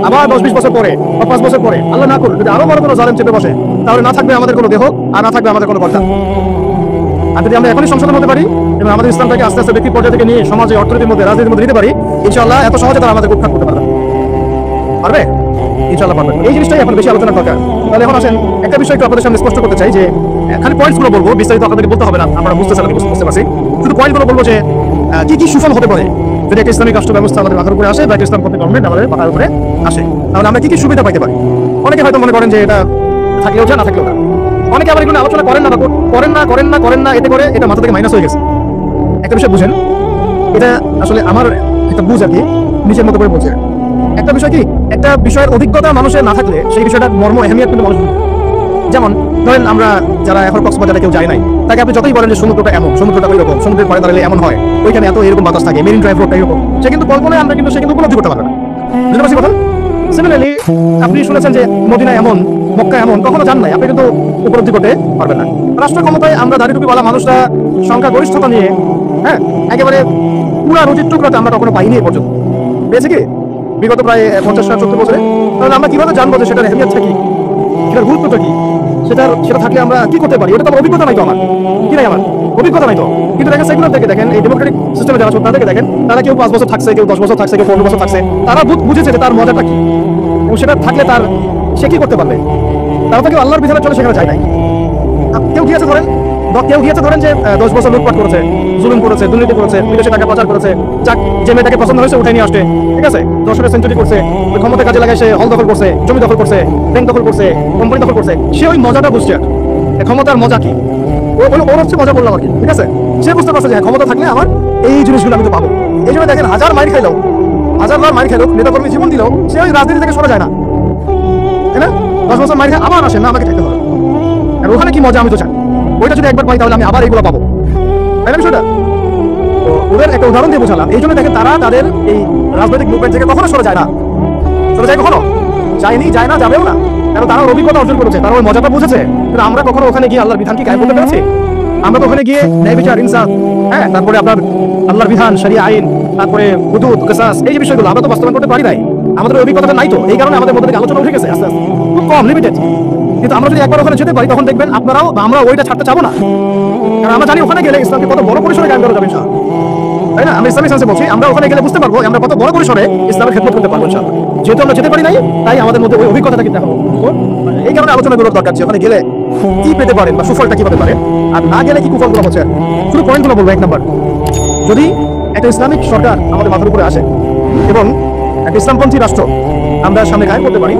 আবার 10-20 বছর পরে বা 5 বছর পরে, আল্লাহ না করুন, যদি আরো বড় কোনো জালেম চেপে বসে, তাহলে না থাকবে আমাদের কোনো দেহ, আর না থাকবে আমাদের কোনো পর্দা। আর যদি আমরা এখনই সংশোধন হতে পারি এবং আমাদের ইসলামটাকে আস্তে আস্তে ব্যক্তি পর্যায়ে থেকে নিয়ে সমাজে, অর্থনীতির মধ্যে, রাজনীতির মধ্যে নিতে পারি, ইনশাআল্লাহ এত সহজে তারা আমাদের উৎখাত করতে পারবে। ইনশাআল্লাহ পারবে। এই জিনিসটাই এখন বেশি আলোচনা দরকার। তাহলে এখন আসেন একটা বিষয় একটু আপনাদের সামনে স্পষ্ট করতে চাই, যে খালি পয়েন্টসগুলো বলবো, বিস্তারিত আপনাদেরকে বলতে হবে না, আমরা বুঝতে পারছি। শুধু পয়েন্টগুলো বলবো যে কি কি সুফল হতে পারে যদি একটা ইসলামিক রাষ্ট্র ব্যবস্থা আমাদের মাথার উপরে আসে, বা একটা ইসলামপন্থী গভর্নমেন্ট আমাদের মাথার উপরে আসে, তাহলে আমরা কি কি সুবিধা পাইতে পারি। অনেকে হয়তো মনে করেন যে এটা থাকলেও না থাকলেও না, অনেকে আবার এগুলো আলোচনা করেন না, এতে করে এটা মাথা থেকে মাইনাস হয়ে গেছে। একটা বিষয় বুঝেন, এটা আসলে আমার একটা বুঝ আর কি, নিজের মতো করে বলছে। একটা বিষয় কি, একটা বিষয়ের অভিজ্ঞতা মানুষের না থাকলে সেই বিষয়টার মর্ম এহমিয়ত কিন্তু মানুষ, যেমন ধরেন আমরা যারা এখন কক্সবাজারে কেউ যায় নাই, তাকে আপনি যতই বলেন যে সমুদ্রটা এমন, সমুদ্রটা ওইরকম, সমুদ্রের পাড়ে দাঁড়ালে এমন হয়, ওইখানে এত এরকম বাতাস থাকে, মেরিন ড্রাইভ রোডটা এরকম, সে কিন্তু কল্পনায় আমরা কিন্তু সে কিন্তু উপলব্ধি করতে পারবে না। বুঝতে পারছি কথা? সিমিলারলি আপনি শুনেছেন যে মদিনা এমন, মক্কা এমন, কখনো যান নাই, আপনি কিন্তু উপলব্ধি করতে পারবেন না। রাষ্ট্র ক্ষমতায় আমরা দাড়িটুপিওয়ালা মানুষরা সংখ্যা গরিষ্ঠতা নিয়ে, হ্যাঁ, একেবারে পুরা রুটির টুকরাতে আমরা কখনো পাইনি এ পর্যন্ত। পেয়েছে কি বিগত প্রায় 50-70 বছরে? তাহলে আমরা কিভাবে জানবো যে সেটার এহমিয়তটা কি, সেটার গুরুত্বটা কি, সেটা থাকলে আমরা কি করতে পারি? ওটা তো আমার অভিজ্ঞতা নাই তো, আমার কি নাই, আমার অভিজ্ঞতা নাই তো। কিন্তু দেখেন সেগুলোর থেকে দেখেন, এই ডেমোক্রেটিক সিস্টেমে যারা আছেন তাদেরকে দেখেন, তারা কেউ 5 বছর থাকছে, কেউ 10 বছর থাকছে, কেউ 15 বছর থাকছে, তারা বুঝেছে যে তার মজাটা কি, এবং সেটা থাকলে সে কি করতে পারবে। তারা তো কেউ আল্লাহর বিধানে চলে সেখানে যায় নাই। কেউ গিয়েছে ধরেন যে 10 বছর লুটপাট করেছে, জুলুম করেছে, দুর্নীতি করেছে, বিদেশে টাকা পাচার করেছে, যে মেয়েটাকে পছন্দ হয়েছে উঠে নিয়ে আসছে, ঠিক আছে, 10 সেঞ্চুরি করছে, ওই ক্ষমতা কাজে লাগায় সে হল দখল করছে, জমি দখল করছে, ব্যাংক দখল করছে, কোম্পানি দখল করছে, সে ওই মজাটা বুঝছে, ক্ষমতার মজা কি, ওর হচ্ছে মজা বললাম আর কি, ঠিক আছে। সে বুঝতে পারছে যে ক্ষমতা থাকলে আমার এই জিনিসগুলো আমি তো পাবো। এই জন্য দেখেন হাজার মাইর খাইলেও, নেতাকর্মী জীবন দিলেও সে ওই রাজনীতি থেকে সরে যায় না, তাই না? 10 বছর মাইর খাই আবার আসেন না, আমাকে থাকতে হবে, আর ওখানে কি মজা আমি তো চাই, ওইটা যদি একবার পাই তাহলে আমি আবার এইগুলো পাবো, তাই না বিষয়টা? তো ওদের একটা উদাহরণ দিয়ে বোঝালাম। এই জন্য দেখেন তারা তাদের এই রাজনৈতিক মুভমেন্ট থেকে কখনো সরে যায় না, কখনো যায়নি, যায় না, যাবেও না। কারণ তারা অভিজ্ঞতা অর্জন করেছে, তারা ওই মজাটা বুঝেছে। কিন্তু আমরা কখনো ওখানে গিয়ে আল্লাহর বিধান কি কায়েম করতে পেরেছি? আমরা তো ওখানে গিয়ে ন্যায় বিচার, ইনসাফ, হ্যাঁ, তারপরে আপনার আল্লাহর বিধান, শরিয়া আইন, তারপরে হুদুদ, কিসাস, এই যে বিষয়গুলো আমরা তো বাস্তবায়ন করতে পারি নাই। আমাদের অভিজ্ঞতাটা নাই, তো এই কারণে আমাদের মধ্যে থেকে আলোচনা উঠে গেছে আস্তে আস্তে, খুব কম, লিমিটেড। কিন্তু আমরা যদি একবার ওখানে যেতে পারি, তখন দেখবেন আপনারাও আমরা ওইটা ছাড়তে চাবো না। কারণ আমরা জানি ওখানে গেলে ইসলামকে কত বড় পরিসরে কায়েম করা যাবে ইনশাআল্লাহ, তাই না? আমি ইসলামী সেন্সে বলছি, আমরা ওখানে গেলে বুঝতে পারবো আমরা কত বড় পরিসরে ইসলামের খেদমত করতে পারবো ইনশাআল্লাহ। যেহেতু আমরা যেতে পারি নাই, তাই আমাদের মধ্যে ওই অভিজ্ঞতাটা কিন্তু হবে। এই কারণে আলোচনাগুলোর দরকার আছে, ওখানে গেলে কি পেতে পারেন বা সুফলটা কি পেতে পারে, আর না গেলে কি কুফলগুলো হচ্ছে। শুধু পয়েন্টগুলো বলবো। 1 নম্বর, যদি একটা ইসলামিক সরকার আমাদের মাথার উপরে আসে এবং একটা ইসলামপন্থী রাষ্ট্র আমরা সামনে কায়েম করতে পারি,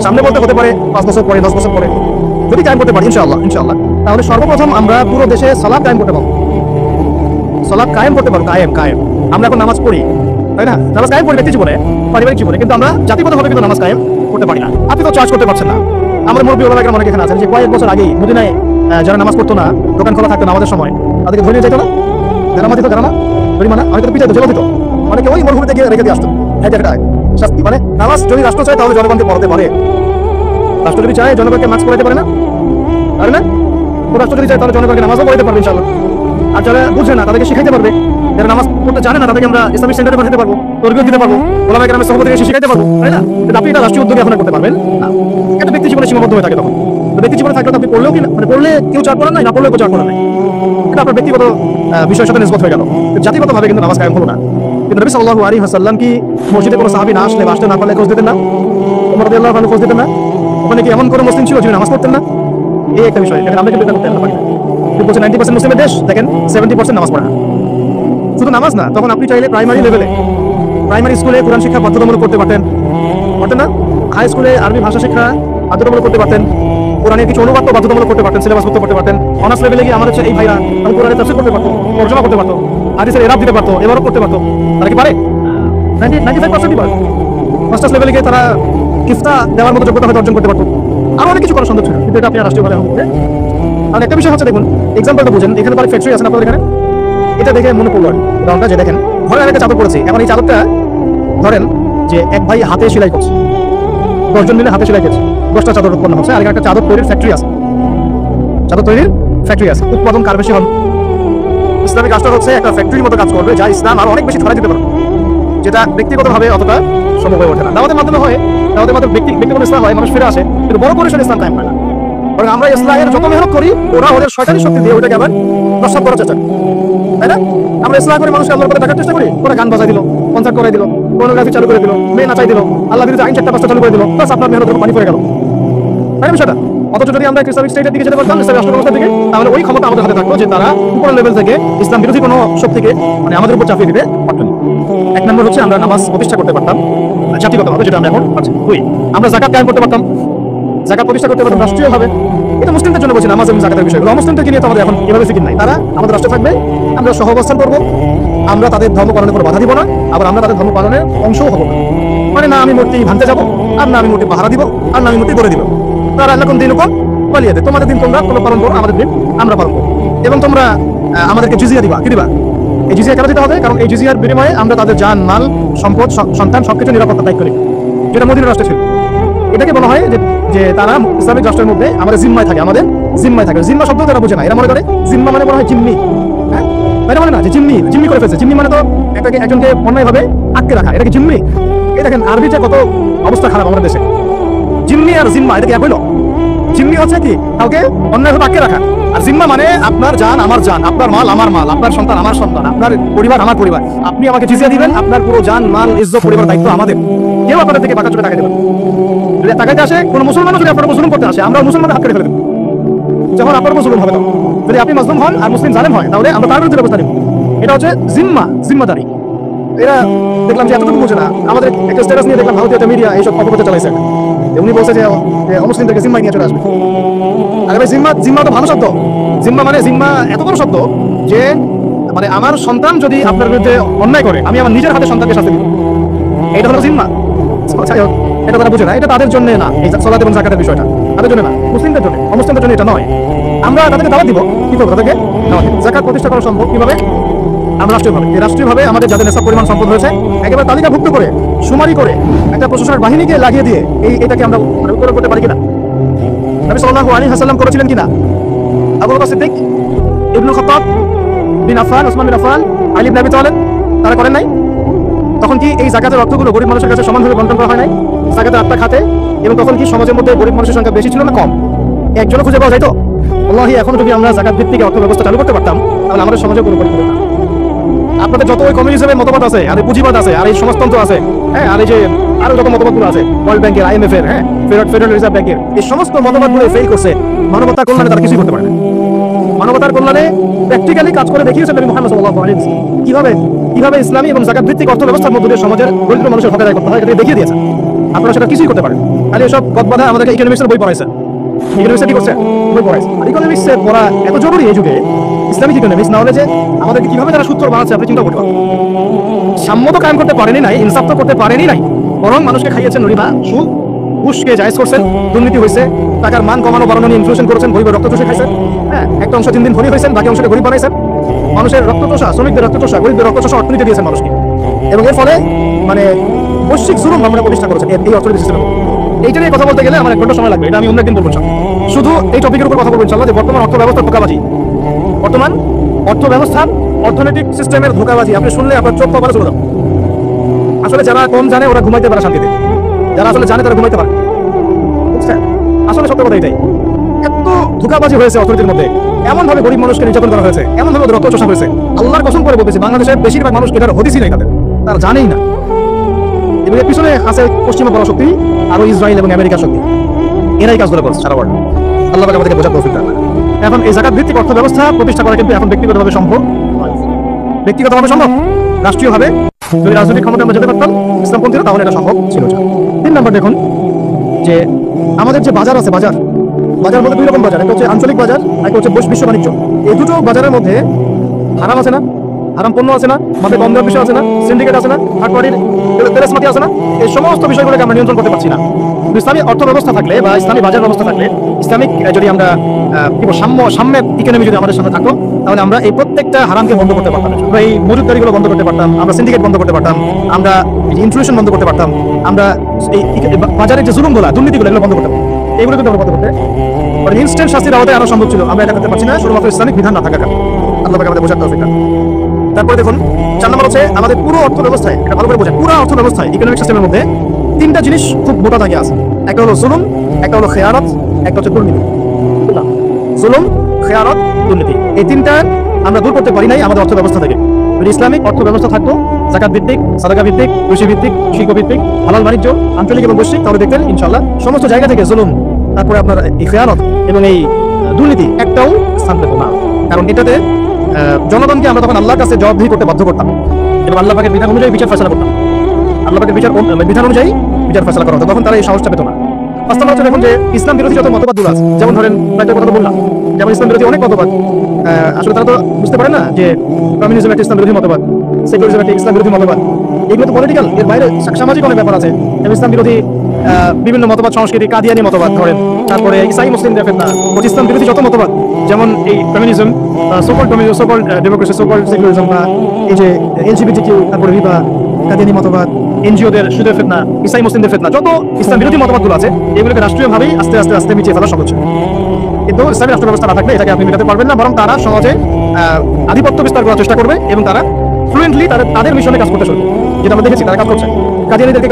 সামনে বলতে হতে পারে 5 বছর পরে, 10 বছর পরে, যদি কায়েম করতে পারি ইনশাআল্লাহ, তাহলে সর্বপ্রথম আমরা পুরো দেশে সালাত কায়েম করতে পারবো। সালাত কায়েম করতে পারবো, কায়েম। আমরা এখন নামাজ পড়ি, তাই না? নামাজ কায়েম করি ব্যক্তি জীবনে, পারিবারিক জীবনে, কিন্তু আমরা জাতিগতভাবে কিন্তু নামাজ কায়েম করতে পারি না। আপনি তো চার্জ করতে পারছেন না। আমাদের মুরব্বী ওলামায়ে অনেক এখানে আছেন যে কয়েক বছর আগেই মদিনায় যারা নামাজ পড়তো না, দোকান খোলা থাকতো না আমাদের সময়, তাদেরকে ধরে নিয়ে যেত না, জানামা দিত, জরিমানা, অনেকে পিটাইতো, জেল দিত, অনেকে ওই মরুভূমিতে গিয়ে রেখে দিয়ে আসতো। শাস্তি মানে নামাজ যদি রাষ্ট্র চায় তাহলে জনগণকে পড়াতে পারে। রাষ্ট্র যদি চায় জনগণকে নামাজ পড়াতে পারে না, পারে না? রাষ্ট্র যদি চায় তাহলে জনগণকে নামাজও পড়াতে পারবে ইনশাআল্লাহ। আর যারা বুঝে না তাদেরকে শিখাইতে পারবে, যারা নামাজ পড়তে জানে না তাদেরকে আমরা ইসলামিক সেন্টারে পাঠাতে পারবো, তরবিয়ত দিতে পারবো, ওলামায়ে কেরামের সহবতে এসে শিখাইতে পারবো, তাই না? কিন্তু আপনি এটা রাষ্ট্রীয় উদ্যোগে এখন করতে পারবেন না। এটা ব্যক্তি জীবনে সীমাবদ্ধ হয়ে থাকে। তখন ব্যক্তি জীবনে থাকলে আপনি পড়লেও কি মানে পড়লে কেউ চার করার নাই, না পড়লেও কেউ চার করার নাই, এটা আপনার ব্যক্তিগত বিষয়ের সাথে নিসবত হয়ে গেল। জাতিগতভাবে কিন্তু নামাজ কায়েম হলো না। কিন্তু নবী সাল্লাল্লাহু আলাইহি ওয়াসাল্লাম কি মসজিদে কোনো সাহাবী না আসলে, আসতে না পারলে খোঁজ দিতেন না? ওমর রাদিয়াল্লাহু আনহু খোঁজ দিতেন না? ওখানে কি এমন কোনো মুসলিম ছিল যিনি নামাজ পড়তেন না? এই একটা বিষয়, এখানে আমরা কিন্তু এটা করতে পারি না। বলছে 90% মুসলিমের দেশ, দেখেন 70% নামাজ পড়ে না। শুধু নামাজ না, তখন আপনি চাইলে প্রাইমারি লেভেলে, প্রাইমারি স্কুলে কোরআন শিক্ষা বাধ্যতামূলক করতে পারতেন না? হাই স্কুলে আরবি ভাষা শিক্ষা বাধ্যতামূলক করতে পারতেন, কোরআনের কিছু অনুবাদ বাধ্যতামূলক করতে পারতেন, সিলেবাস করতে পারতেন। অনার্স লেভেলে গিয়ে আমাদের এই ভাইরা কোরআনের তাফসীর করতে পারতো, তরজমা করতে পারতো, হাদিসের ইরাব দিতে পারতো, এবারও করতে পারতো। তারা কি পারে? 95% পারে। মাস্টার্স লেভেলে গিয়ে তারা ইফতা দেওয়ার মতো যোগ্যতা হয়তো অর্জন করতে পারতো। আরো অনেক কিছু করার সুযোগ ছিল, কিন্তু এটা আপনি রাষ্ট্রীয়ভাবে এখন করতে। আর একটা বিষয় হচ্ছে, দেখুন এক্সাম্পলটা বুঝেন, এখানে তো ফ্যাক্টরি আছে আপনাদের এখানে, এটা দেখে মনে পড়লো উদাহরণটা, যে দেখেন ঘরে একটা চাদর পড়েছি, এখন এই চাদরটা ধরেন যে এক ভাই হাতে সেলাই করছে, 10 জন মিলে হাতে সেলাই করছে, 10টা চাদর উৎপন্ন হচ্ছে, আর একটা চাদর তৈরির ফ্যাক্টরি আছে, উৎপাদন কার বেশি হবে? ইসলামিক রাষ্ট্র হচ্ছে একটা ফ্যাক্টরির মতো কাজ করবে, যা ইসলাম আর অনেক বেশি ছড়াই দিতে পারবে, যেটা ব্যক্তিগতভাবে অতটা সম্ভব হয়ে ওঠে না। দাওয়াতের মাধ্যমে হয়, দাওয়াতের মাধ্যমে ব্যক্তিগত ইসলাম হয়, মানুষ ফিরে আসে, কিন্তু বড় পরিসরে ইসলাম কায়েম হয় না। বরং আমরা ইসলামের যত মেহনত করি, ওরা ওদের শয়তানি শক্তি দিয়ে ওটাকে আবার নষ্ট করার চেষ্টা, তাই না? আমরা ইসলাম করে মানুষকে আল্লাহর পথে ডাকার চেষ্টা করি, ওরা গান বাজাই দিল, কনসার্ট করাই দিল, পর্নোগ্রাফি চালু করে দিল, মেয়ে নাচাই দিল, আল্লাহ বিরুদ্ধে আইন 4টা 5টা চালু করে দিল, বাস আপনার মেহনত পানি পড়ে গেল, তাই না বিষয়টা? অথচ যদি আমরা ইসলামিক স্টেটের দিকে যেতে পারতাম, ইসলামিক রাষ্ট্র ব্যবস্থার দিকে, তাহলে ওই ক্ষমতা আমাদের হাতে থাকতো যে তারা উপরের লেভেল থেকে ইসলাম বিরোধী কোনো শক্তিকে মানে আমাদের উপর চাপিয়ে দিতে পারতেন। 1 নম্বর হচ্ছে আমরা নামাজ প্রতিষ্ঠা করতে পারতাম জাতিগতভাবে, যেটা আমরা এখন পাচ্ছি। 2, আমরা যাকাত কায়েম করতে পারতাম, যাকাত প্রতিষ্ঠা করতে পারতাম রাষ্ট্রীয়ভাবে। এটা মুসলিমদের জন্য বলছি, নামাজ এবং যাকাতের বিষয়গুলো। অমুসলিমদেরকে নিয়ে তো আমাদের এখন এভাবে ফিকির নাই। তারা আমাদের রাষ্ট্রে থাকবে, আমরা সহ অবস্থান করবো, আমরা তাদের ধর্ম পালনের কোনো বাধা দিব না, আবার আমরা তাদের ধর্ম পালনের অংশও হবো না। মানে না আমি মূর্তি ভাঙতে যাবো, আর না আমি মূর্তি পাহারা দিব, আর না আমি মূর্তি করে দিব। তারা আল্লাহ কোন দিন পালিয়ে দেয়, তোমাদের দিন তোমরা পালন করো, আমাদের দিন আমরা পালন করবো, এবং তোমরা আমাদেরকে জিজিয়া দিবা। কি দিবা? এই জিজিয়া কেন দিতে হবে? কারণ এই জিজিয়ার বিনিময়ে আমরা তাদের জান, মাল, সম্পদ, সন্তান সবকিছু নিরাপত্তা দায়িত্ব করি, যেটা মদিনা রাষ্ট্রে ছিল। এটাকে বলা হয় যে তারা ইসলামিক রাষ্ট্রের মধ্যে আমাদের জিম্মায় থাকে, আমাদের জিম্মায় থাকে। জিম্মা শব্দ তারা বুঝে না, এরা মনে করে জিম্মা মানে বলা হয় জিম্মি। হ্যাঁ, এটা মানে না যে জিম্মি করে ফেলছে। জিম্মি মানে তো একজনকে অন্যায়ভাবে আটকে রাখা, এটা কি জিম্মি? এই দেখেন আরবিতে কত অবস্থা খারাপ আমাদের দেশে। জিম্মি আর জিম্মা এটা কি এক হইল? জিম্মি হচ্ছে কি কাউকে অন্যায়ভাবে আটকে রাখা, আর জিম্মা মানে আপনার জান আমার জান, আপনার মাল আমার মাল, আপনার সন্তান আমার সন্তান, আপনার পরিবার আমার পরিবার। আপনি আমাকে জিজিয়া দিবেন, আপনার পুরো জান, মাল, ইজ্জত, পরিবার দায়িত্ব আমাদের। কেউ আপনাদের থেকে বাঁকা চোখে তাকাই দেবেন। যদি তাকাইতে আসে কোনো মুসলমানও, যদি আপনার মুসলিম করতে আসে, আমরা মুসলমানদের হাত কেটে ফেলে দেব। যখন আপনার মুসলিম হবে, যদি আপনি মাজলুম হন আর মুসলিম জালেম হয়, তাহলে আমরা তার বিরুদ্ধে ব্যবস্থা নেব। এটা হচ্ছে জিম্মাদারি। এরা দেখলাম যে এতটুকু বোঝে না। আমাদের একটা স্ট্যাটাস নিয়ে দেখলাম ভারতীয় মিডিয়া এইসব অপপ্রচার চালাইছে। উনি বলছে যে অমুসলিমদেরকে জিম্মায় নিয়ে চলে আসবে। আরে ভাই, জিম্মা তো ভালো শব্দ। জিম্মা এত বড় শব্দ যে মানে আমার সন্তান যদি আপনার বিরুদ্ধে অন্যায় করে, আমি আমার নিজের হাতে সন্তানকে শাস্তি দিব, এটা হলো জিম্মা। এটা তারা বুঝে না, এটা তাদের জন্য না। এই সালাত এবং যাকাতের বিষয়টা তাদের জন্য না, মুসলিমদের জন্য। অমুসলিমদের জন্য এটা নয়। আমরা তাদেরকে দাওয়াত দিব, কি করবো? তাদেরকে দাওয়াত দিব। যাকাত প্রতিষ্ঠা করা সম্ভব কিভাবে? আমরা রাষ্ট্রীয়ভাবে আমাদের যাদের নেশাব পরিমাণ সম্পদ রয়েছে একেবারে তালিকাভুক্ত করে সুমারি করে একটা প্রশাসনের বাহিনীকে লাগিয়ে দিয়ে এটাকে আমরা উত্তোলন করতে পারি কিনা? নবী সাল্লাল্লাহু আলাইহি ওয়াসাল্লাম করেছিলেন কিনা? আবু বকর সিদ্দিক, ইবনে খাত্তাব বিন আফফান, ওসমান বিন আফফান, আলী ইবনে আবি তালেব তারা করেন নাই? তখন কি এই যাকাতের অর্থগুলো গরিব মানুষের কাছে সমানভাবে বণ্টন করা হয় নাই যাকাতের আটটা খাতে? এবং তখন কি সমাজের মধ্যে গরিব মানুষের সংখ্যা বেশি ছিল না কম? একজনও খুঁজে পাওয়া যাইতো? আল্লাহি এখন যদি আমরা যাকাত ভিত্তিক অর্থ ব্যবস্থা চালু করতে পারতাম তাহলে আমাদের সমাজে কোনো পরিবর্তন হতো না। আপনাদের যত ওই কমিউনিজমের মতবাদ আছে, আর এই পুঁজিবাদ আছে, আর এই সমাজতন্ত্র আছে, হ্যাঁ, আর এই যে আরো যত মতবাদগুলো আছে ওয়ার্ল্ড ব্যাংকের, IMF এর, হ্যাঁ, ফেডারেল রিজার্ভ ব্যাংকের, এই সমস্ত মতবাদগুলো ফেল করছে। মানবতার কল্যাণে তারা কিছুই করতে পারে না। মানবতার কল্যাণে প্র্যাকটিক্যালি কাজ করে দেখিয়েছেন নবী মুহাম্মদ সাল্লাল্লাহু আলাইহি ওয়াসাল্লাম কিভাবে ইসলামী এবং যাকাত ভিত্তিক অর্থ ব্যবস্থার মধ্যে দিয়ে সমাজের দরিদ্র মানুষের হক আদায় করতে হয়, এটা দেখিয়ে দিয়েছেন। আপনারা সেটা কিছুই করতে পারেন। খালি এসব গদবাধা আমাদেরকে ইকোনমিক্সের বই পড়াইছেন। ইকোনমিক্সে কি করছে? বই পড়াইছে। ইকোনমিক্সে পড়া এত জরুরি এই যুগে, ইসলামিক ইকোনমিক্স না হলে যে আমাদেরকে কিভাবে তারা সূত্র বানাচ্ছে আপনি চিন্তা করতে পারেন। সাম্য তো কায়েম করতে পারেনি নাই, ইনসাফ তো করতে পারেনি নাই, বরং মানুষকে খাইয়েছেন রিবা, সুদ, ঘুষকে জায়েজ করছেন, দুর্নীতি হয়েছে, টাকার মান কমানো বাড়ানো নিয়ে ইনফ্লেশন করেছেন, গরিবের রক্ত চষে খাইছেন, হ্যাঁ, একটা অংশ দিন দিন ধনী হয়েছেন, বাকি অংশকে গরিব বানাইছেন। মানুষের রক্ত চষা, শ্রমিকদের রক্ত চষা, গরিবদের রক্ত চষা অর্থনীতি দিয়েছেন মানুষকে, এবং এর ফলে মানে বৈশ্বিক জুলুম আমরা প্রতিষ্ঠা করেছেন এই অর্থনীতি সিস্টেমে। এইটা নিয়ে কথা বলতে গেলে আমার 1 ঘন্টা সময় লাগবে, এটা আমি অন্য একদিন বলবো। শুধু এই টপিকের উপর কথা বলবো ইনশাআল্লাহ, যে বর্তমান অর্থ ব্যবস্থার ধোঁকাবাজি, বর্তমান অর্থ ব্যবস্থার অর্থনৈতিক সিস্টেমের ধোঁকাবাজি আপনি শুনলে আপনার চোখ কপালে চলে যাবে। আসলে যারা কম জানে ওরা ঘুমাইতে পারে শান্তিতে, যারা আসলে জানে তারা ঘুমাইতে পারে। বুঝছেন? আসলে সত্য কথা এটাই। এত ধোঁকাবাজি হয়েছে অর্থনীতির মধ্যে, এমন ভাবে গরিব মানুষকে নির্যাতন করা হয়েছে, এমন ভাবে রক্ত চষা হয়েছে। আল্লাহর কসম করে বলতেছি, বাংলাদেশের বেশিরভাগ মানুষ এটার হদিসই নাই, তারা জানেই না। এবং এর পিছনে আছে পশ্চিমা বড় শক্তি, আরো ইসরায়েল এবং আমেরিকার শক্তি, এরাই কাজগুলো করছে সারা ওয়ার্ল্ড। আল্লাহ পাক আমাদেরকে বোঝার তৌফিক দান। এখন এই যাকাত ভিত্তিক অর্থ ব্যবস্থা প্রতিষ্ঠা করা কিন্তু এখন ব্যক্তিগতভাবে সম্ভব। ব্যক্তিগতভাবে সম্ভব, রাষ্ট্রীয়ভাবে যদি রাজনৈতিক ক্ষমতা আমরা যেতে পারতাম ইসলামপন্থীরা, তাহলে এটা সম্ভব ছিল না। 3 নম্বর দেখুন যে আমাদের যে বাজার আছে, বাজার মধ্যে 2 রকম বাজার, একটা হচ্ছে আঞ্চলিক বাজার, একটা হচ্ছে বিশ্ব বাণিজ্য। এই দুটো বাজারের মধ্যে হারাম আছে না, হারাম পণ্য আছে না, মাঝে কম দেওয়ার বিষয় আছে না, সিন্ডিকেট আছে না, থার্ড পার্টির তেলেসমাতি আছে না, এই সমস্ত বিষয়গুলোকে আমরা নিয়ন্ত্রণ করতে পারছি না। ইসলামী অর্থ ব্যবস্থা থাকলে বা ইসলামী বাজার ব্যবস্থা থাকলে, ইসলামিক যদি আমরা সাম্যের ইকোনমি যদি আমাদের সাথে থাকতো, তাহলে আমরা এই প্রত্যেকটা হারামকে বন্ধ করতে পারতাম। আমরা এই মজুতদারিগুলো বন্ধ করতে পারতাম, আমরা সিন্ডিকেট বন্ধ করতে পারতাম, আমরা ইনফ্লেশন বন্ধ করতে পারতাম, আমরা এই বাজারের যে জুলুমগুলো, দুর্নীতিগুলো, এগুলো বন্ধ করতে পারতাম। এগুলো কিন্তু আমরা বন্ধ করতে ইনস্ট্যান্ট শাস্তির আওতায় আনা সম্ভব ছিল, আমরা এটা করতে পারছি না, শুধুমাত্র ইসলামিক বিধান না থাকার কারণে। আল্লাহ পাক আমাদের বোঝার তৌফিক দান। তারপরে দেখুন 4 নম্বর হচ্ছে আমাদের পুরো অর্থ ব্যবস্থায়, এটা ভালো করে বোঝেন, পুরো অর্থ ব্যবস্থায় ইকোনমিক সিস্টেমের মধ্যে 3টা জিনিস খুব মোটা দাগে আছে। একটা হলো জুলুম, একটা হলো খেয়ানত, একটা হচ্ছে দুর্নীতি। জুলুম, খেয়ানত, দুর্নীতি, এই 3টা আমরা দূর করতে পারি নাই আমাদের অর্থ ব্যবস্থা থেকে। যদি ইসলামিক অর্থ ব্যবস্থা থাকতো, যাকাত ভিত্তিক, সাদাকা ভিত্তিক, কৃষি ভিত্তিক, শিল্প ভিত্তিক, হালাল বাণিজ্য, আঞ্চলিক এবং বৈশ্বিক, তাহলে দেখতেন ইনশাআল্লাহ সমস্ত জায়গা থেকে জুলুম, তারপরে আপনার এই খেয়ানত এবং এই দুর্নীতি একটাও স্থান পেত না। কারণ এটাতে জনগণকে আমরা তখন আল্লাহর কাছে জবাবদিহি করতে বাধ্য করতাম এবং আল্লাহ পাকের বিধান অনুযায়ী বিচার ফয়সালা করতাম। আল্লাহ পাকের বিধান অনুযায়ী বিচার ফয়সালা করা হতো, তখন তারা এই সাহসটা পেত না। বাস্তব হচ্ছে দেখুন যে ইসলাম বিরোধী যত মতবাদগুলো আছে, যেমন ধরেন প্রায় কথা বললাম, যেমন ইসলাম বিরোধী অনেক মতবাদ, আসলে তারা তো বুঝতে পারে না যে কমিউনিজম একটা ইসলাম বিরোধী মতবাদ, সেকুলারিজম একটা ইসলাম বিরোধী মতবাদ। এগুলো তো পলিটিক্যাল, এর বাইরে সামাজিক অনেক ব্যাপার আছে। ইসলাম বিরোধী বিভিন্ন মতবাদ, সংস্কৃতি, কাদিয়ানি মতবাদ ধরেন, তারপরে ইসাই মুসলিমদের ফিতনা, ইসলাম বিরোধী যত মতবাদ, যেমন এই feminism, so-called democracy, so-called secularism, বা এই যে এলজিবিটিকিউ, তারপরে রিবা, কাদিয়ানি মতবাদ, এনজিওদের সুদের ফিতনা, ইসাই মুসলিমদের ফিতনা, যত ইসলাম বিরোধী মতবাদগুলো আছে, এগুলোকে রাষ্ট্রীয়ভাবেই আস্তে আস্তে আস্তে মিটিয়ে ফেলা সহজ। কিন্তু ইসলামী রাষ্ট্র ব্যবস্থা না থাকলে এটাকে আপনি মেটাতে পারবেন না, বরং তারা সমাজে আধিপত্য বিস্তার করার চেষ্টা করবে এবং তারা ফ্লুয়েন্টলি তাদের মিশনে কাজ করতে শুরু, যেটা আমরা দেখেছি তারা কাজ করছে। কাদিয়ানিদেরকে